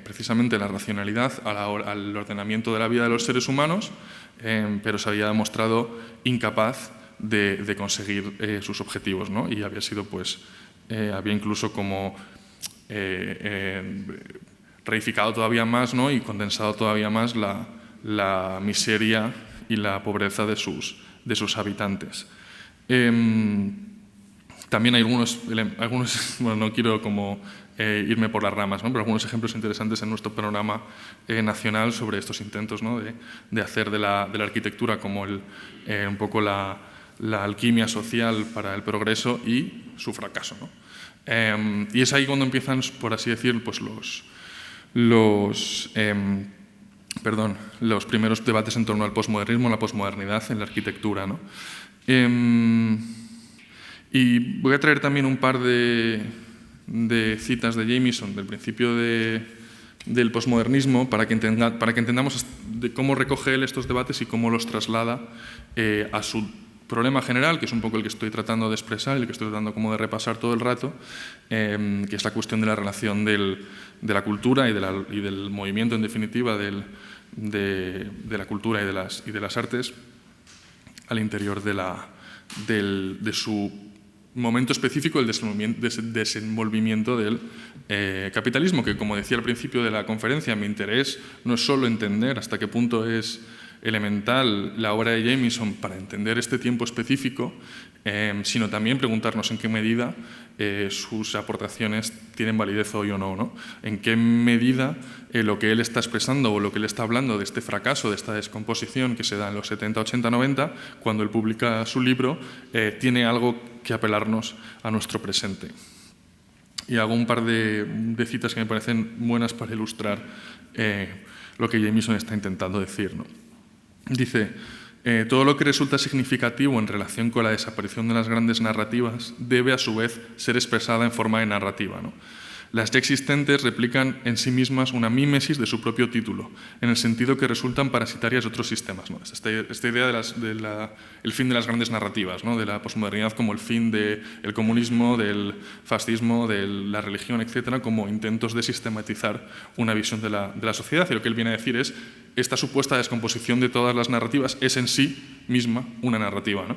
precisamente la racionalidad al ordenamiento de la vida de los seres humanos, pero se había demostrado incapaz de conseguir sus objetivos, ¿no? Y había sido, pues, había incluso como reificado todavía más, ¿no?, y condensado todavía más la miseria y la pobreza de sus habitantes. También hay algunos bueno, no quiero como irme por las ramas, ¿no?, pero algunos ejemplos interesantes en nuestro panorama nacional sobre estos intentos, ¿no?, de hacer de la arquitectura como un poco la alquimia social para el progreso y su fracaso, ¿no? Y es ahí cuando empiezan, por así decir, pues los primeros debates en torno al posmodernismo, la posmodernidad en la arquitectura, ¿no? Y voy a traer también un par de citas de Jameson del principio del posmodernismo para que entendamos de cómo recoge él estos debates y cómo los traslada a su problema general, que es un poco el que estoy tratando de expresar, el que estoy tratando como de repasar todo el rato, que es la cuestión de la relación de la cultura y del movimiento, en definitiva, de la cultura y de las artes al interior de su momento específico, el desenvolvimiento del capitalismo, que, como decía al principio de la conferencia, mi interés no es solo entender hasta qué punto es elemental la obra de Jameson para entender este tiempo específico, sino también preguntarnos en qué medida sus aportaciones tienen validez hoy o no, ¿no? En qué medida lo que él está expresando o lo que él está hablando de este fracaso, de esta descomposición que se da en los 70, 80, 90, cuando él publica su libro, tiene algo que apelarnos a nuestro presente. Y hago un par de citas que me parecen buenas para ilustrar lo que Jameson está intentando decir, ¿no? Dice, todo lo que resulta significativo en relación con la desaparición de las grandes narrativas debe a su vez ser expresada en forma de narrativa, ¿no? Las ya existentes replican en sí mismas una mímesis de su propio título, en el sentido que resultan parasitarias de otros sistemas, ¿no? Esta idea del fin de las grandes narrativas, ¿no? De la posmodernidad como el fin del comunismo, del fascismo, de la religión, etcétera, como intentos de sistematizar una visión de la sociedad. Y lo que él viene a decir es, esta supuesta descomposición de todas las narrativas es en sí misma una narrativa, ¿no?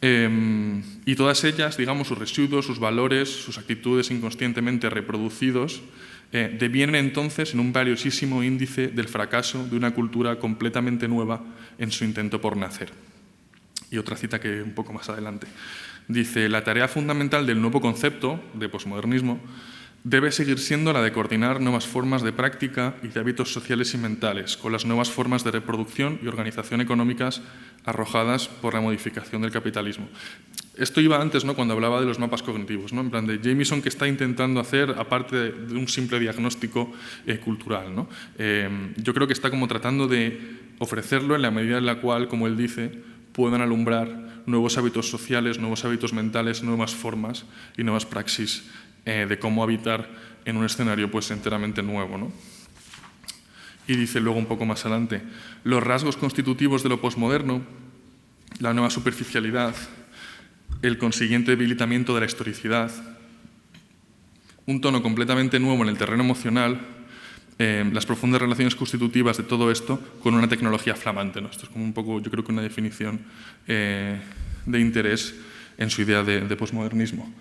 Y todas ellas, digamos, sus residuos, sus valores, sus actitudes inconscientemente reproducidos, devienen entonces en un valiosísimo índice del fracaso de una cultura completamente nueva en su intento por nacer. Y otra cita que un poco más adelante. Dice, la tarea fundamental del nuevo concepto de posmodernismo debe seguir siendo la de coordinar nuevas formas de práctica y de hábitos sociales y mentales con las nuevas formas de reproducción y organización económicas arrojadas por la modificación del capitalismo. Esto iba antes, ¿no? Cuando hablaba de los mapas cognitivos, ¿no? En plan de Jameson, que está intentando hacer, aparte de un simple diagnóstico cultural, ¿no? Yo creo que está como tratando de ofrecerlo en la medida en la cual, como él dice, puedan alumbrar nuevos hábitos sociales, nuevos hábitos mentales, nuevas formas y nuevas praxis de cómo habitar en un escenario pues enteramente nuevo, ¿no? Y dice luego un poco más adelante, los rasgos constitutivos de lo posmoderno, la nueva superficialidad, el consiguiente debilitamiento de la historicidad, un tono completamente nuevo en el terreno emocional, las profundas relaciones constitutivas de todo esto con una tecnología flamante, ¿no? Esto es como un poco, yo creo que una definición de interés en su idea de posmodernismo.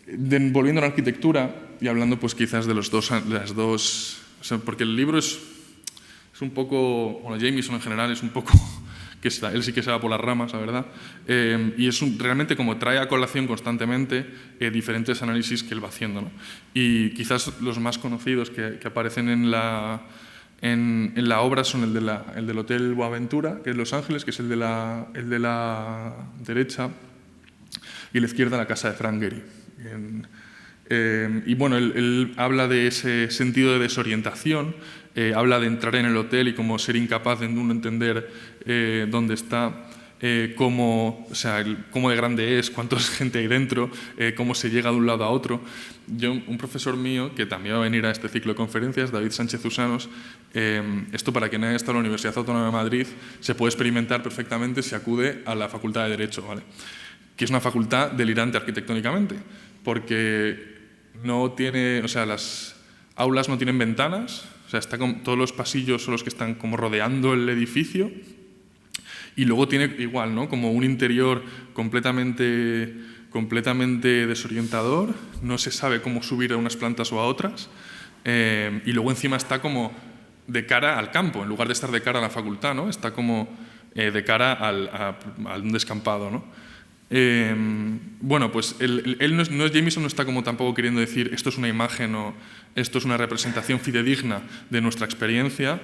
Volviendo a la arquitectura y hablando pues quizás de las dos, o sea, porque el libro es un poco, bueno, Jameson en general es un poco, él sí que se va por las ramas, la verdad, y realmente como trae a colación constantemente diferentes análisis que él va haciendo, ¿no? Y quizás los más conocidos que aparecen en la obra son el del Hotel Boaventura, que es Los Ángeles, que es el de la derecha, y a la izquierda la casa de Frank Gehry. Y bueno, él habla de ese sentido de desorientación, habla de entrar en el hotel y como ser incapaz de uno entender dónde está, cómo de grande es, cuánta gente hay dentro, cómo se llega de un lado a otro. Un profesor mío, que también va a venir a este ciclo de conferencias, David Sánchez Usanos, esto para quien haya estado en la Universidad Autónoma de Madrid, se puede experimentar perfectamente si acude a la Facultad de Derecho, ¿vale? Que es una facultad delirante arquitectónicamente, porque no tiene, o sea, las aulas no tienen ventanas, o sea, todos los pasillos son los que están como rodeando el edificio, y luego tiene igual, ¿no? Como un interior completamente desorientador, no se sabe cómo subir a unas plantas o a otras, y luego encima está como de cara al campo, en lugar de estar de cara a la facultad, ¿no? Está como de cara a un descampado, ¿no? Bueno, pues Jameson no está como tampoco queriendo decir esto es una imagen o esto es una representación fidedigna de nuestra experiencia,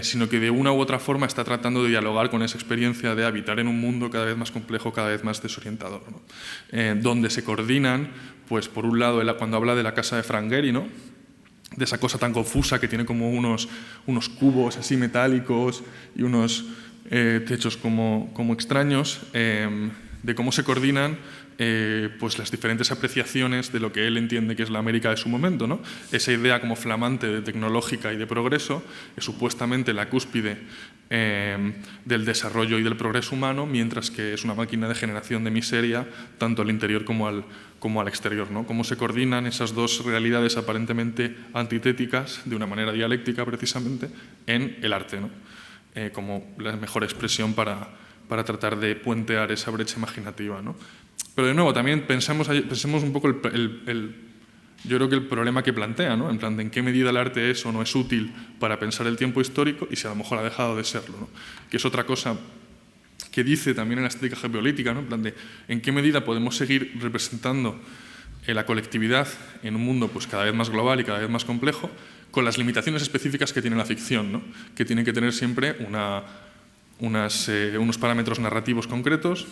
sino que de una u otra forma está tratando de dialogar con esa experiencia de habitar en un mundo cada vez más complejo, cada vez más desorientador, ¿no? Donde se coordinan, pues por un lado, cuando habla de la casa de Frank Gehry, ¿no? De esa cosa tan confusa que tiene como unos cubos así metálicos y unos techos como extraños, de cómo se coordinan pues las diferentes apreciaciones de lo que él entiende que es la América de su momento, ¿no? Esa idea como flamante de tecnológica y de progreso es supuestamente la cúspide del desarrollo y del progreso humano, mientras que es una máquina de generación de miseria tanto al interior como al exterior, ¿no? Cómo se coordinan esas dos realidades aparentemente antitéticas de una manera dialéctica precisamente en el arte, ¿no? Como la mejor expresión para tratar de puentear esa brecha imaginativa, ¿no? Pero de nuevo, también pensemos un poco yo creo que el problema que plantea, ¿no? En plan de en qué medida el arte es o no es útil para pensar el tiempo histórico y si a lo mejor ha dejado de serlo, ¿no? Que es otra cosa que dice también en la estética geopolítica, ¿no? En plan de en qué medida podemos seguir representando la colectividad en un mundo pues, cada vez más global y cada vez más complejo, con las limitaciones específicas que tiene la ficción, ¿no? Que tiene que tener siempre unos parámetros narrativos concretos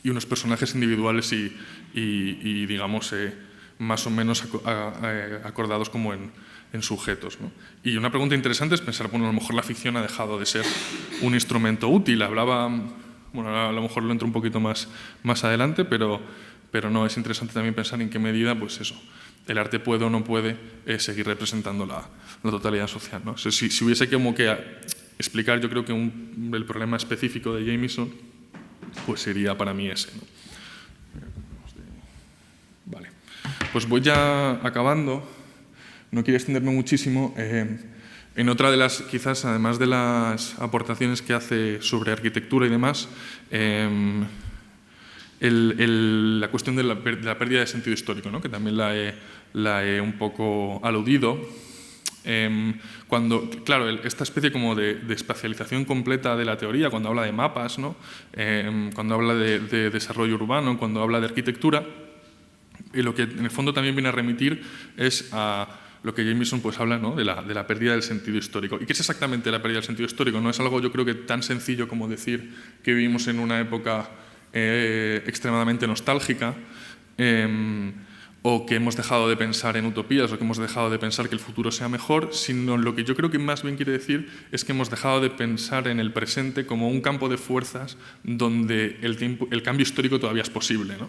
y unos personajes individuales y digamos, más o menos acordados como en sujetos, ¿no? Y una pregunta interesante es pensar, bueno, a lo mejor la ficción ha dejado de ser un instrumento útil. Hablaba, bueno, a lo mejor lo entro un poquito más adelante, pero no, es interesante también pensar en qué medida, pues eso, el arte puede o no puede seguir representando la totalidad social, ¿no? O sea, si hubiese como que explicar, yo creo que el problema específico de Jameson, pues sería para mí ese, ¿no? Vale. Pues voy ya acabando. No quiero extenderme muchísimo. En otra de las, quizás, además de las aportaciones que hace sobre arquitectura y demás, la cuestión de la pérdida de sentido histórico, ¿no? Que también la he un poco aludido. Claro, esta especie como de espacialización completa de la teoría, cuando habla de mapas, ¿no? Cuando habla de desarrollo urbano, cuando habla de arquitectura, y lo que en el fondo también viene a remitir es a lo que Jameson pues habla, ¿no? de la pérdida del sentido histórico. ¿Y qué es exactamente la pérdida del sentido histórico? No es algo, yo creo que tan sencillo como decir que vivimos en una época extremadamente nostálgica, o que hemos dejado de pensar en utopías o que hemos dejado de pensar que el futuro sea mejor, sino lo que yo creo que más bien quiere decir es que hemos dejado de pensar en el presente como un campo de fuerzas donde el cambio histórico todavía es posible, ¿no?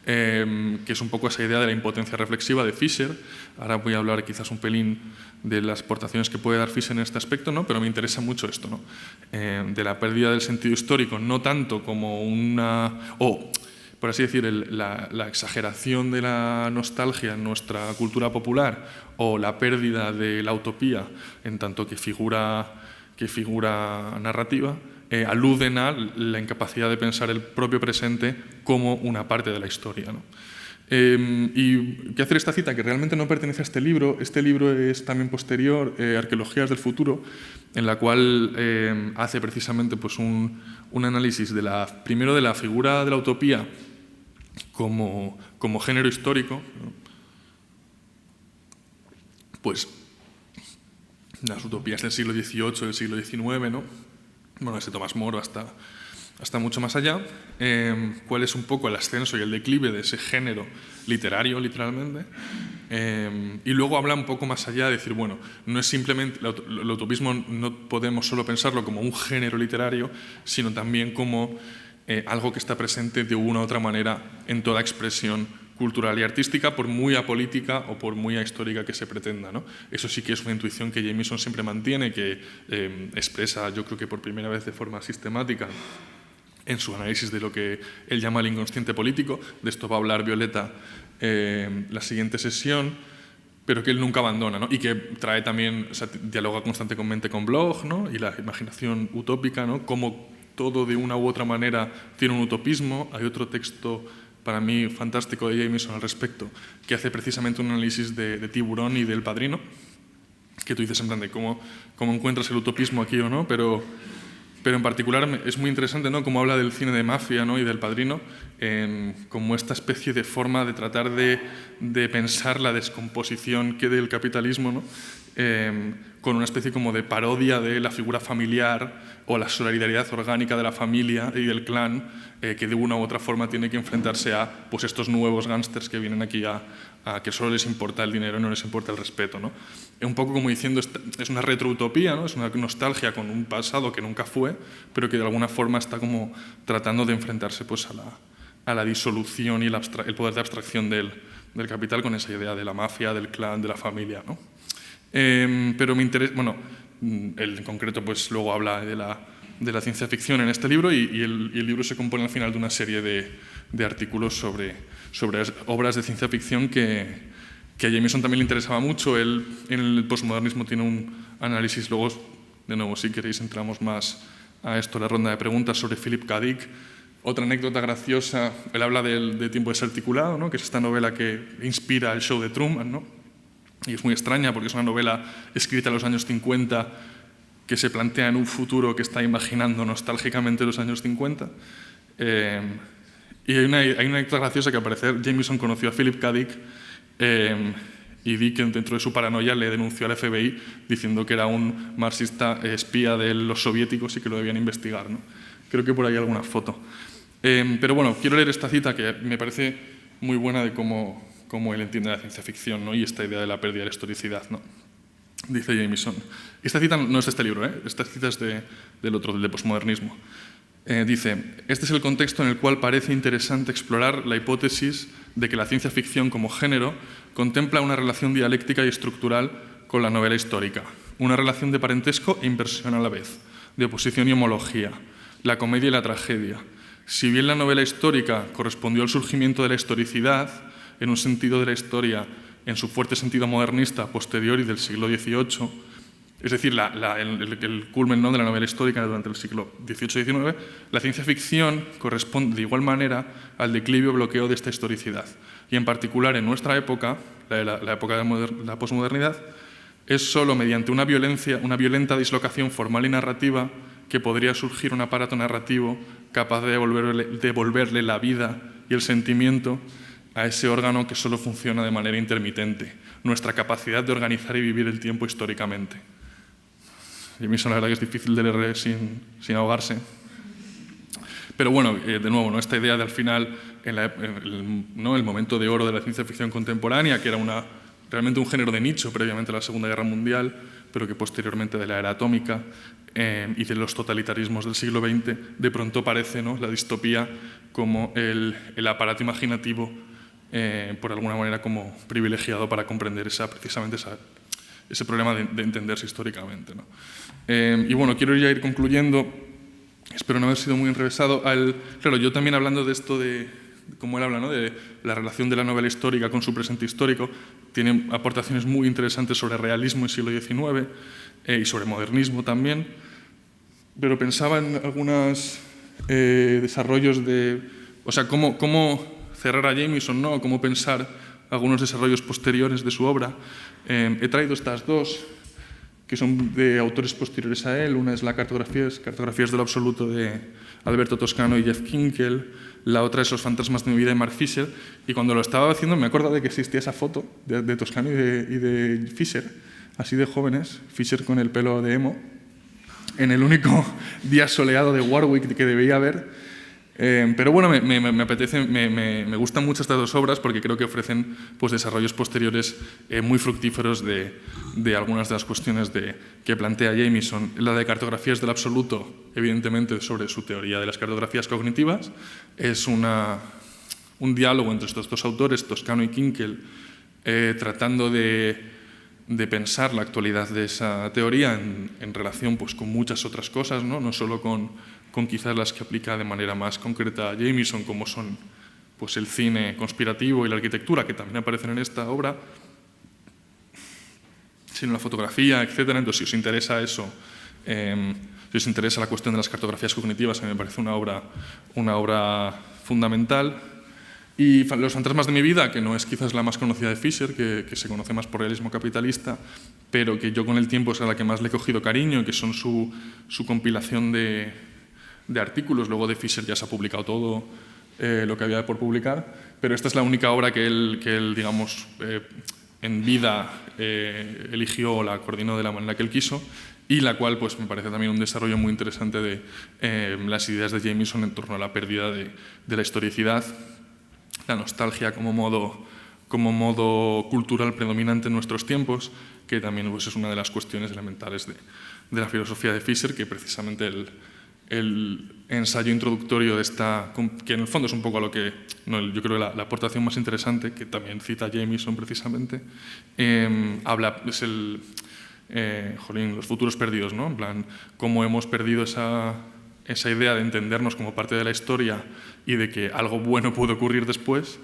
Que es un poco esa idea de la impotencia reflexiva de Fisher. Ahora voy a hablar quizás un pelín de las aportaciones que puede dar Fisher en este aspecto, ¿no? Pero me interesa mucho esto, ¿no? De la pérdida del sentido histórico, no tanto como por así decir, la exageración de la nostalgia en nuestra cultura popular o la pérdida de la utopía en tanto que figura narrativa, aluden a la incapacidad de pensar el propio presente como una parte de la historia, ¿no? Y qué hacer esta cita, que realmente no pertenece a este libro. Este libro es también posterior, Arqueologías del futuro, en la cual hace precisamente pues, un análisis primero de la figura de la utopía como género histórico, ¿no? Pues las utopías del siglo XVIII, del siglo XIX, ¿no? Bueno, desde Tomás Moro hasta mucho más allá, cuál es un poco el ascenso y el declive de ese género literario, literalmente, y luego habla un poco más allá de decir, bueno, no es simplemente, el utopismo no podemos solo pensarlo como un género literario, sino también como algo que está presente de una u otra manera en toda expresión cultural y artística, por muy apolítica o por muy ahistórica que se pretenda, ¿no? Eso sí que es una intuición que Jameson siempre mantiene, que expresa, yo creo que por primera vez de forma sistemática, en su análisis de lo que él llama el inconsciente político. De esto va a hablar Violeta la siguiente sesión, pero que él nunca abandona, ¿no? Y que trae también, o sea, dialoga constantemente con Bloch, ¿no? Y la imaginación utópica, ¿no? Cómo todo de una u otra manera tiene un utopismo. Hay otro texto para mí fantástico de Jameson al respecto, que hace precisamente un análisis de Tiburón y del Padrino, que tú dices en plan de cómo encuentras el utopismo aquí o no, pero en particular es muy interesante, ¿no? Cómo habla del cine de mafia, ¿no? Y del Padrino, como esta especie de forma de tratar de pensar la descomposición que del capitalismo, ¿no? Con una especie como de parodia de la figura familiar o la solidaridad orgánica de la familia y del clan, que de una u otra forma tiene que enfrentarse a pues, estos nuevos gángsters que vienen aquí a que solo les importa el dinero y no les importa el respeto, ¿no? Un poco como diciendo, es una retroutopía, ¿no? Es una nostalgia con un pasado que nunca fue, pero que de alguna forma está como tratando de enfrentarse pues, a la disolución y el poder de abstracción del capital con esa idea de la mafia, del clan, de la familia, ¿no? Pero me interesa, bueno, él en concreto pues luego habla de la ciencia ficción en este libro y el libro se compone al final de una serie de artículos sobre obras de ciencia ficción que a Jameson también le interesaba mucho. Él en el posmodernismo tiene un análisis, luego, de nuevo, si queréis entramos más a esto, la ronda de preguntas sobre Philip K. Dick. Otra anécdota graciosa, él habla de Tiempo desarticulado, ¿no? Que es esta novela que inspira el show de Truman, ¿no? Y es muy extraña porque es una novela escrita en los años 50 que se plantea en un futuro que está imaginando nostálgicamente los años 50. Y hay una anécdota graciosa que al parecer Jameson conoció a Philip K. Dick y Dick, dentro de su paranoia, le denunció al FBI diciendo que era un marxista espía de los soviéticos y que lo debían investigar, ¿no? Creo que por ahí hay alguna foto. Pero bueno, quiero leer esta cita que me parece muy buena de cómo él entiende la ciencia ficción, ¿no? Y esta idea de la pérdida de la historicidad, ¿no? Dice Jameson. Esta cita no es de este libro, esta cita es del otro, del de posmodernismo. Dice, este es el contexto en el cual parece interesante explorar la hipótesis de que la ciencia ficción como género contempla una relación dialéctica y estructural con la novela histórica, una relación de parentesco e inversión a la vez, de oposición y homología, la comedia y la tragedia. Si bien la novela histórica correspondió al surgimiento de la historicidad, en un sentido de la historia, en su fuerte sentido modernista posterior y del siglo XVIII, es decir, el culmen, ¿no?, de la novela histórica durante el siglo XVIII y XIX, la ciencia ficción corresponde de igual manera al declive o bloqueo de esta historicidad. Y en particular en nuestra época, la época de la posmodernidad, es solo mediante una violenta dislocación formal y narrativa que podría surgir un aparato narrativo capaz de devolverle la vida y el sentimiento a ese órgano que solo funciona de manera intermitente, nuestra capacidad de organizar y vivir el tiempo históricamente. Y a mí la verdad que es difícil de leer sin ahogarse. Pero bueno, de nuevo, ¿no?, esta idea de al final, el momento de oro de la ciencia ficción contemporánea, que era realmente un género de nicho previamente a la Segunda Guerra Mundial, pero que posteriormente de la era atómica y de los totalitarismos del siglo XX, de pronto parece, ¿no?, la distopía como el aparato imaginativo, por alguna manera, como privilegiado para comprender precisamente ese problema de entenderse históricamente, ¿no? Y bueno, quiero ya ir concluyendo, espero no haber sido muy enrevesado. Claro, yo también hablando de esto como él habla, ¿no?, de la relación de la novela histórica con su presente histórico, tiene aportaciones muy interesantes sobre realismo y siglo XIX y sobre modernismo también, pero pensaba en algunos desarrollos o sea, cómo cerrar a Jameson, ¿no?, o cómo pensar algunos desarrollos posteriores de su obra. He traído estas dos, que son de autores posteriores a él. Una es la Cartografías del Absoluto de Alberto Toscano y Jeff Kinkel. La otra es Los fantasmas de mi vida de Mark Fisher. Y cuando lo estaba haciendo me acordaba de que existía esa foto de Toscano y de Fisher, así de jóvenes, Fisher con el pelo de emo, en el único día soleado de Warwick que debía haber. Pero bueno, me gustan mucho estas dos obras porque creo que ofrecen pues, desarrollos posteriores muy fructíferos de algunas de las cuestiones que plantea Jameson. La de Cartografías del Absoluto, evidentemente, sobre su teoría de las cartografías cognitivas, es un diálogo entre estos dos autores, Toscano y Kinkel, tratando de pensar la actualidad de esa teoría en relación pues, con muchas otras cosas, no solo con quizás las que aplica de manera más concreta a Jameson, como son pues, el cine conspirativo y la arquitectura, que también aparecen en esta obra, sino la fotografía, etc. Entonces, si os interesa eso, si os interesa la cuestión de las cartografías cognitivas, a mí me parece una obra fundamental. Y Los fantasmas de mi vida, que no es quizás la más conocida de Fisher, que se conoce más por realismo capitalista, pero que yo con el tiempo es a la que más le he cogido cariño, que son su compilación de artículos. Luego de Fisher ya se ha publicado todo lo que había por publicar, pero esta es la única obra que él digamos, en vida eligió o la coordinó de la manera que él quiso, y la cual pues, me parece también un desarrollo muy interesante de las ideas de Jameson en torno a la pérdida de la historicidad, la nostalgia como modo cultural predominante en nuestros tiempos, que también pues, es una de las cuestiones elementales de la filosofía de Fisher, que precisamente el ensayo introductorio de esta, que en el fondo es un poco a lo que, no, yo creo que la aportación más interesante, que también cita Jameson precisamente, habla, es los futuros perdidos, ¿no? En plan, cómo hemos perdido esa idea de entendernos como parte de la historia y de que algo bueno puede ocurrir después.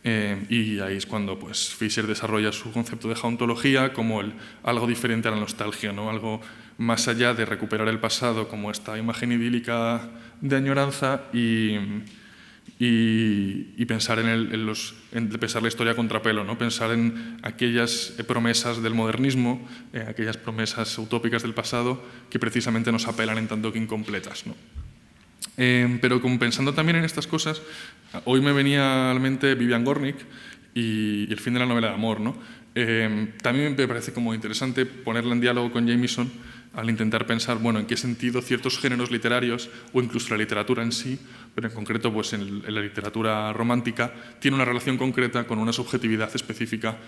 Y ahí es cuando pues, Fisher desarrolla su concepto de jauntología como algo diferente a la nostalgia, ¿no? Algo más allá de recuperar el pasado como esta imagen idílica de añoranza y pensar en pensar la historia a contrapelo, ¿no? Pensar en aquellas promesas del modernismo, aquellas promesas utópicas del pasado que precisamente nos apelan en tanto que incompletas, ¿no? Pero como pensando también en estas cosas, hoy me venía a la mente Vivian Gornick y el fin de la novela de amor, ¿no? También me parece como interesante ponerla en diálogo con Jameson al intentar pensar, bueno, en qué sentido ciertos géneros literarios o incluso la literatura en sí, pero en concreto pues en la literatura romántica, tiene una relación concreta con una subjetividad específica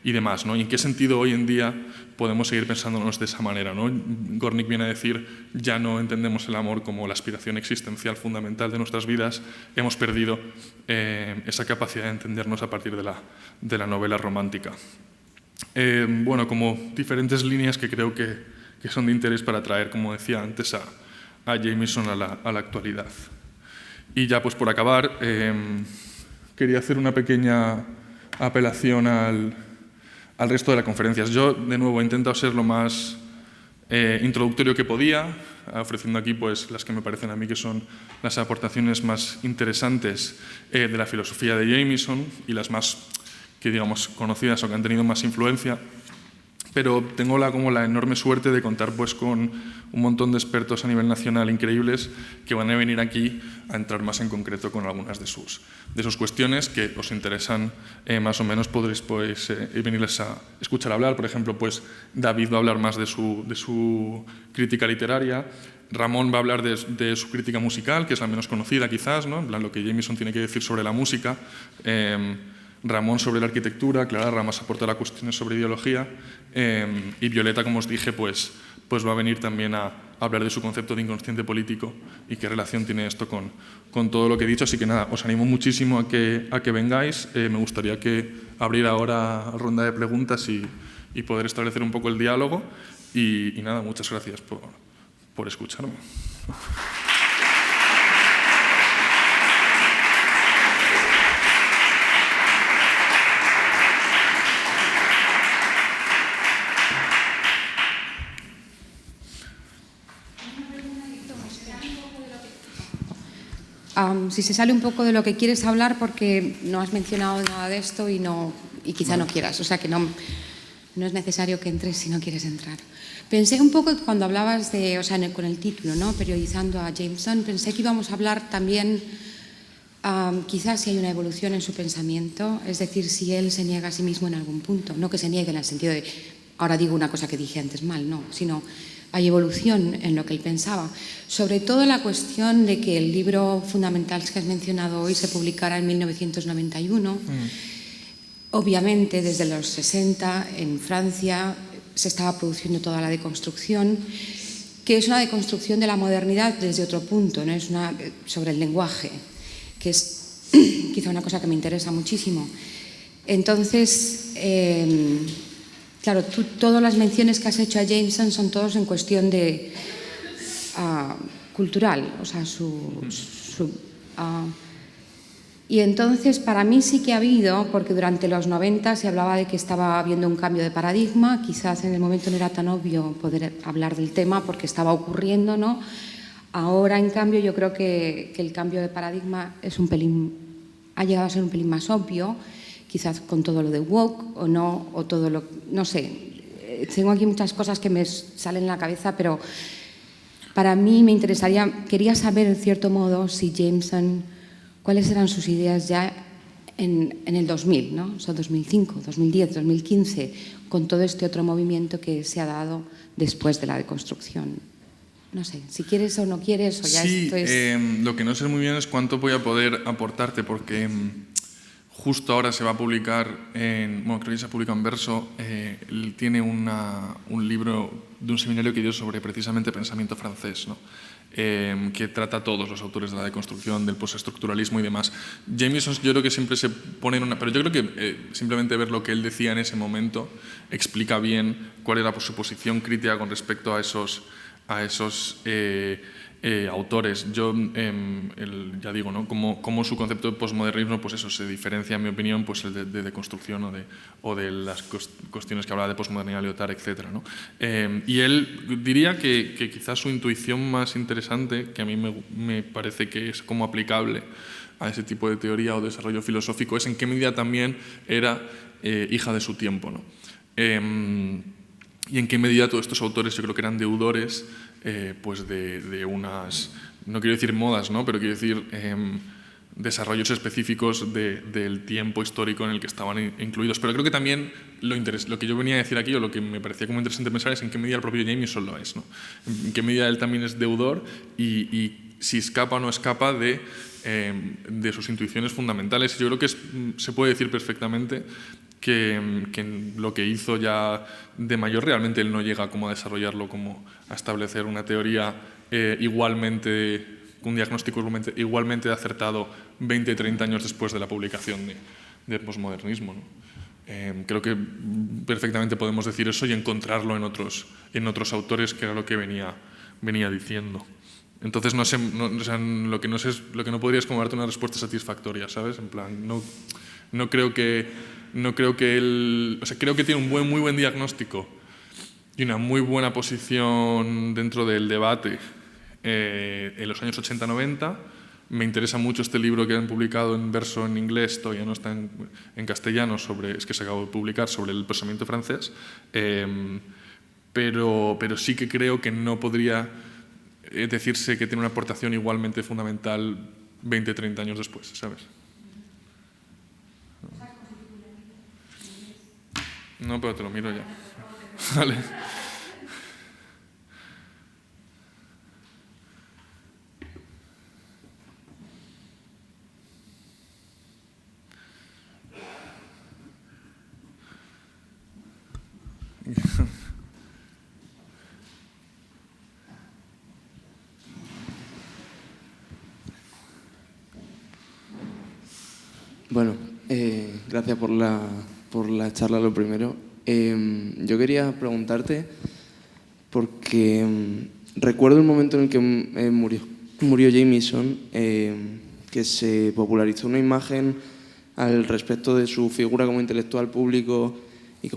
y demás, ¿no? Y en qué sentido hoy en día podemos seguir pensándonos de esa manera, ¿no? Gornick viene a decir, ya no entendemos el amor como la aspiración existencial fundamental de nuestras vidas, hemos perdido esa capacidad de entendernos a partir de la novela romántica. Bueno, como diferentes líneas que creo que son de interés para traer, como decía antes, a Jameson a la actualidad. Y ya pues por acabar, quería hacer una pequeña apelación al resto de las conferencias. Yo, de nuevo, he intentado ser lo más introductorio que podía, ofreciendo aquí pues, las que me parecen a mí que son las aportaciones más interesantes de la filosofía de Jameson y las más que digamos conocidas o que han tenido más influencia, pero tengo como la enorme suerte de contar pues con un montón de expertos a nivel nacional increíbles que van a venir aquí a entrar más en concreto con algunas de sus cuestiones que os interesan, más o menos podréis pues, venirles a escuchar hablar. Por ejemplo, pues David va a hablar más de su crítica literaria, Ramón va a hablar de su crítica musical, que es la menos conocida quizás, ¿no? En plan, lo que Jameson tiene que decir sobre la música, Ramón sobre la arquitectura, Clara Ramas aportará cuestiones sobre ideología y Violeta, como os dije, pues va a venir también a hablar de su concepto de inconsciente político y qué relación tiene esto con todo lo que he dicho. Así que nada, os animo muchísimo a que vengáis. Me gustaría que abriera ahora ronda de preguntas y poder establecer un poco el diálogo. Y nada, muchas gracias por escucharme. Si se sale un poco de lo que quieres hablar, porque no has mencionado nada de esto y quizá no quieras, o sea que no es necesario que entres si no quieres entrar. Pensé un poco cuando hablabas de, o sea, con el título, ¿no? Periodizando a Jameson, pensé que íbamos a hablar también quizás si hay una evolución en su pensamiento, es decir, si él se niega a sí mismo en algún punto, no que se niegue en el sentido de ahora digo una cosa que dije antes mal, no, sino hay evolución en lo que él pensaba. Sobre todo la cuestión de que el libro fundamental que has mencionado hoy se publicara en 1991. Obviamente, desde los 60 en Francia se estaba produciendo toda la deconstrucción, que es una deconstrucción de la modernidad desde otro punto, ¿no? Es sobre el lenguaje, que es quizá una cosa que me interesa muchísimo. Entonces, claro, todas las menciones que has hecho a Jameson son todos en cuestión de cultural, o sea, y entonces para mí sí que ha habido, porque durante los 90 se hablaba de que estaba habiendo un cambio de paradigma, quizás en el momento no era tan obvio poder hablar del tema porque estaba ocurriendo, ¿no? Ahora, en cambio, yo creo que el cambio de paradigma ha llegado a ser un pelín más obvio, quizás con todo lo de woke o no, o todo lo... no sé, tengo aquí muchas cosas que me salen en la cabeza, pero para mí me interesaría, quería saber en cierto modo si Jameson, cuáles eran sus ideas ya en el 2000, ¿no? O sea, 2005, 2010, 2015, con todo este otro movimiento que se ha dado después de la deconstrucción. No sé, si quieres o no quieres, o ya sí, esto es... lo que no sé muy bien es cuánto voy a poder aportarte, porque justo ahora se va a publicar, bueno, creo que se ha publicado en Verso, él tiene un libro de un seminario que dio sobre precisamente pensamiento francés, ¿no? Que trata a todos los autores de la deconstrucción, del postestructuralismo y demás. Jameson yo creo que siempre se pone en una... Pero yo creo que simplemente ver lo que él decía en ese momento explica bien cuál era su posición crítica con respecto a esos autores. Yo, ya digo, ¿no? Como su concepto de posmodernismo, pues eso, se diferencia, en mi opinión, pues el de deconstrucción o de las cuestiones que hablaba de posmodernidad, Lyotard, etc., ¿no? Y él diría que quizás su intuición más interesante, que a mí me parece que es como aplicable a ese tipo de teoría o desarrollo filosófico, es en qué medida también era hija de su tiempo, ¿no? Y en qué medida todos estos autores yo creo que eran deudores pues de unas, no quiero decir modas, ¿no? Pero quiero decir desarrollos específicos del tiempo histórico en el que estaban incluidos. Pero creo que también lo que yo venía a decir aquí, o lo que me parecía como interesante pensar, es en qué medida el propio Jameson lo es, ¿no? En qué medida él también es deudor y si escapa o no escapa de sus intuiciones fundamentales. Yo creo que se puede decir perfectamente que lo que hizo ya de mayor realmente él no llega como a desarrollarlo, como a establecer una teoría un diagnóstico igualmente acertado 20, 30 años después de la publicación del posmodernismo, ¿no? Creo que perfectamente podemos decir eso y encontrarlo en otros autores, que era lo que venía diciendo. Entonces o sea, lo que no podría es como darte una respuesta satisfactoria, ¿sabes? En plan, no creo que él... O sea, creo que tiene un muy buen diagnóstico y una muy buena posición dentro del debate en los años 80-90. Me interesa mucho este libro que han publicado en Verso en inglés, todavía no está en castellano, es que se acabó de publicar, sobre el pensamiento francés. Pero sí que creo que no podría decirse que tiene una aportación igualmente fundamental 20-30 años después, ¿sabes? No, pero te lo miro ya. Vale. Bueno, gracias por la charla, lo primero. Yo quería preguntarte, porque recuerdo el momento en el que murió Jameson, que se popularizó una imagen al respecto de su figura como intelectual público y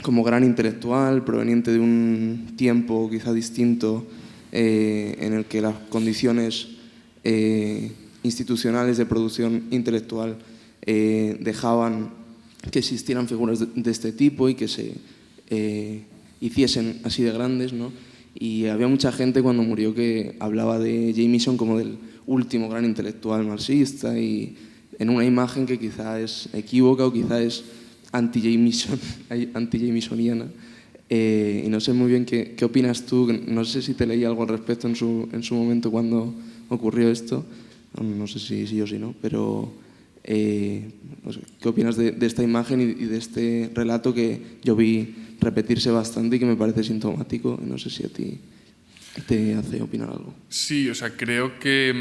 como gran intelectual, proveniente de un tiempo quizá distinto, en el que las condiciones institucionales de producción intelectual dejaban que existieran figuras de este tipo y que se hiciesen así de grandes, ¿no? Y había mucha gente cuando murió que hablaba de Jameson como del último gran intelectual marxista, y en una imagen que quizá es equívoca o quizá es anti-Jamesoniana. Y no sé muy bien qué opinas tú. No sé si te leí algo al respecto en su momento cuando ocurrió esto. No sé si sí o si no, pero no sé, ¿qué opinas de esta imagen y de este relato que yo vi repetirse bastante y que me parece sintomático? No sé si a ti te hace opinar algo. Sí, o sea, creo que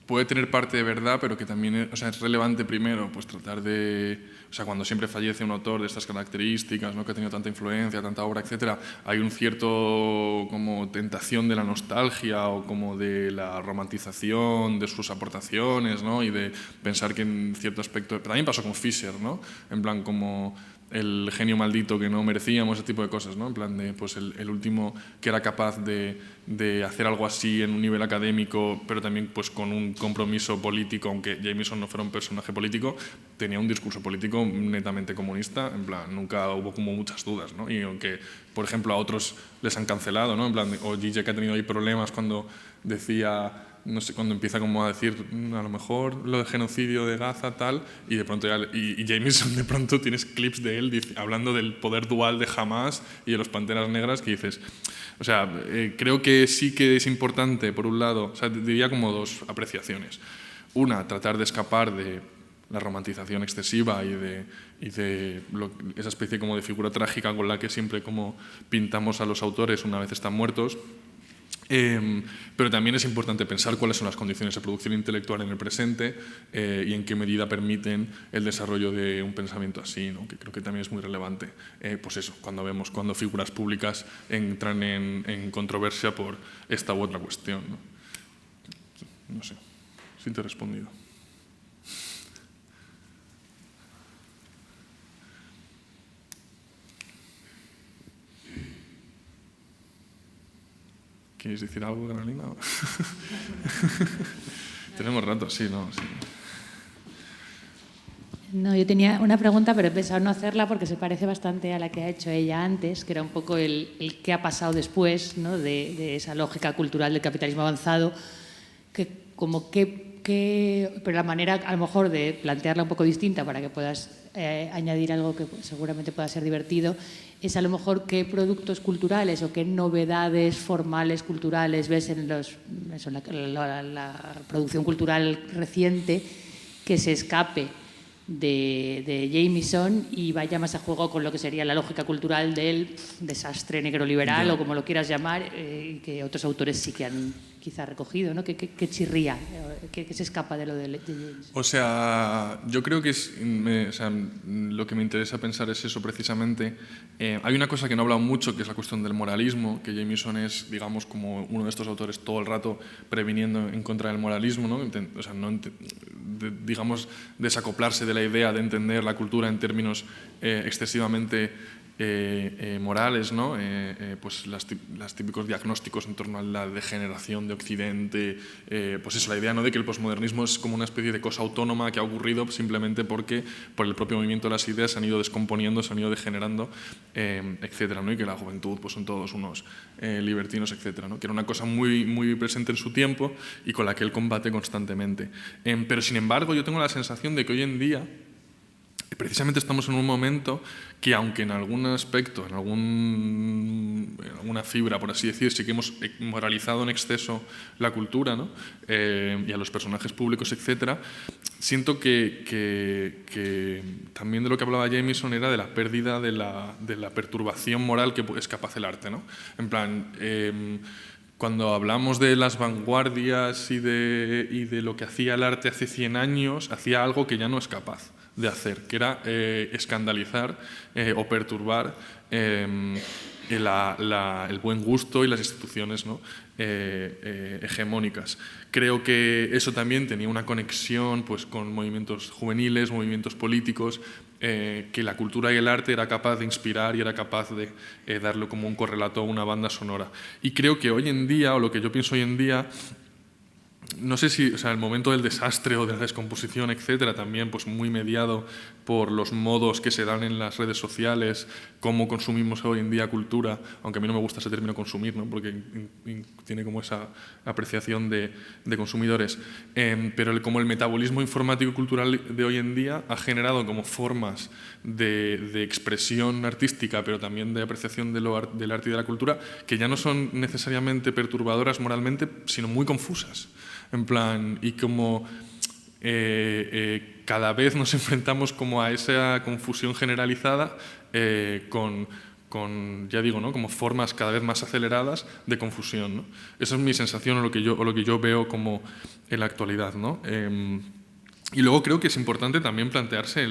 puede tener parte de verdad, pero que también es relevante primero pues tratar de... O sea, cuando siempre fallece un autor de estas características, ¿no? Que ha tenido tanta influencia, tanta obra, etcétera, hay un cierto como tentación de la nostalgia o como de la romantización de sus aportaciones, ¿no? Y de pensar que en cierto aspecto... Pero también pasó con Fischer, ¿no? En plan como el genio maldito que no merecíamos, ese tipo de cosas, ¿no? En plan de pues el último que era capaz de hacer algo así en un nivel académico, pero también pues con un compromiso político, aunque Jameson no fuera un personaje político, tenía un discurso político netamente comunista, en plan, nunca hubo como muchas dudas, ¿no? Y aunque, por ejemplo, a otros les han cancelado, ¿no? En plan, o Zizek ha tenido ahí problemas cuando decía... No sé, cuando empieza como a decir a lo mejor lo de genocidio de Gaza, tal, y de pronto y Jameson de pronto tienes clips de él hablando del poder dual de Hamas y de los Panteras Negras, que dices... O sea, creo que sí que es importante, por un lado, o sea, diría como dos apreciaciones. Una, tratar de escapar de la romantización excesiva y de esa especie como de figura trágica con la que siempre como pintamos a los autores una vez están muertos. Pero también es importante pensar cuáles son las condiciones de producción intelectual en el presente y en qué medida permiten el desarrollo de un pensamiento así, ¿no? Que creo que también es muy relevante. Pues eso, cuando figuras públicas entran en controversia por esta u otra cuestión, ¿no? No sé si te he respondido. ¿Quieres decir algo, Carolina? Tenemos rato, sí, ¿no? Sí. No, yo tenía una pregunta, pero he pensado no hacerla porque se parece bastante a la que ha hecho ella antes, que era un poco el qué ha pasado después, ¿no? de esa lógica cultural del capitalismo avanzado, pero la manera a lo mejor de plantearla un poco distinta para que puedas añadir algo que seguramente pueda ser divertido, es a lo mejor qué productos culturales o qué novedades formales culturales ves en la producción cultural reciente que se escape de Jameson y vaya más a juego con lo que sería la lógica cultural del desastre negroliberal o como lo quieras llamar, que otros autores sí que han quizá recogido, ¿no? ¿Qué chirría? ¿Qué se escapa de lo de Jameson? O sea, yo creo que lo que me interesa pensar es eso precisamente. Hay una cosa que no he hablado mucho, que es la cuestión del moralismo, que Jameson es, digamos, como uno de estos autores todo el rato previniendo en contra del moralismo, ¿no? O sea, digamos, desacoplarse de la idea de entender la cultura en términos excesivamente morales, ¿no? Pues los típicos diagnósticos en torno a la degeneración de Occidente, pues eso, la idea, ¿no?, de que el posmodernismo es como una especie de cosa autónoma que ha ocurrido simplemente porque por el propio movimiento de las ideas se han ido descomponiendo, se han ido degenerando, etcétera, ¿no? Y que la juventud pues son todos unos libertinos, etcétera, ¿no? Que era una cosa muy, muy presente en su tiempo y con la que él combate constantemente. Pero sin embargo yo tengo la sensación de que hoy en día precisamente estamos en un momento que, aunque en algún aspecto, en alguna fibra, por así decir, sí que hemos moralizado en exceso la cultura, ¿no? Y a los personajes públicos, etcétera, siento que también de lo que hablaba Jameson era de la pérdida de la perturbación moral que es capaz el arte, ¿no? En plan, cuando hablamos de las vanguardias y de lo que hacía el arte hace 100 años, hacía algo que ya no es capaz de hacer, que era escandalizar o perturbar el buen gusto y las instituciones, ¿no?, hegemónicas. Creo que eso también tenía una conexión pues, con movimientos juveniles, movimientos políticos, que la cultura y el arte era capaz de inspirar y era capaz de darle como un correlato a una banda sonora. Y creo que hoy en día, o lo que yo pienso hoy en día, no sé si, o sea, el momento del desastre o de la descomposición, etcétera, también pues muy mediado por los modos que se dan en las redes sociales, cómo consumimos hoy en día cultura, aunque a mí no me gusta ese término consumir, ¿no?, porque tiene como esa apreciación de consumidores, pero como el metabolismo informático y cultural de hoy en día ha generado como formas de expresión artística, pero también de apreciación del arte y de la cultura, que ya no son necesariamente perturbadoras moralmente, sino muy confusas. En plan, y como cada vez nos enfrentamos como a esa confusión generalizada con, ya digo, ¿no?, como formas cada vez más aceleradas de confusión, ¿no? Esa es mi sensación o lo que yo veo como en la actualidad, ¿no? Y luego creo que es importante también plantearse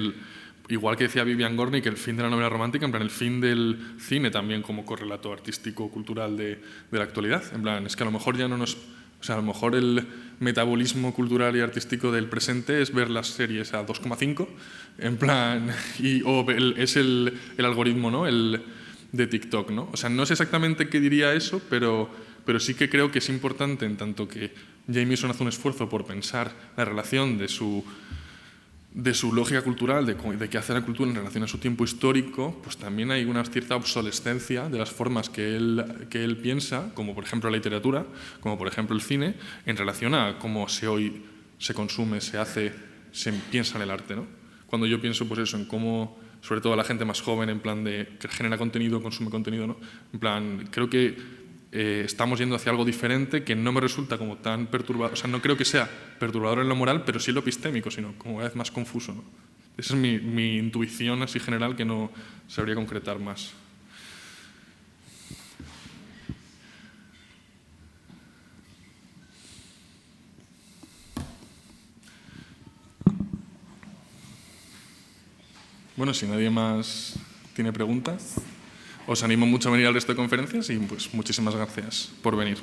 igual que decía Vivian Gornick, que el fin de la novela romántica, en plan el fin del cine también como correlato artístico cultural de la actualidad. En plan, es que a lo mejor ya no nos... O sea, a lo mejor el metabolismo cultural y artístico del presente es ver las series a 2,5, en plan, es el algoritmo, ¿no?, el de TikTok, ¿no? O sea, no sé exactamente qué diría eso, pero sí que creo que es importante, en tanto que Jameson hace un esfuerzo por pensar la relación de su lógica cultural, de qué hace la cultura en relación a su tiempo histórico, pues también hay una cierta obsolescencia de las formas que él piensa, como por ejemplo la literatura, como por ejemplo el cine, en relación a cómo hoy se consume, se piensa en el arte, ¿no? Cuando yo pienso pues eso, en cómo, sobre todo la gente más joven, en plan de que genera contenido, consume contenido, ¿no? En plan, creo que estamos yendo hacia algo diferente que no me resulta como tan perturbador, o sea, no creo que sea perturbador en lo moral, pero sí en lo epistémico, sino como cada vez más confuso, ¿no? Esa es mi intuición así general, que no sabría concretar más. Bueno, si nadie más tiene preguntas, os animo mucho a venir al resto de conferencias y pues muchísimas gracias por venir.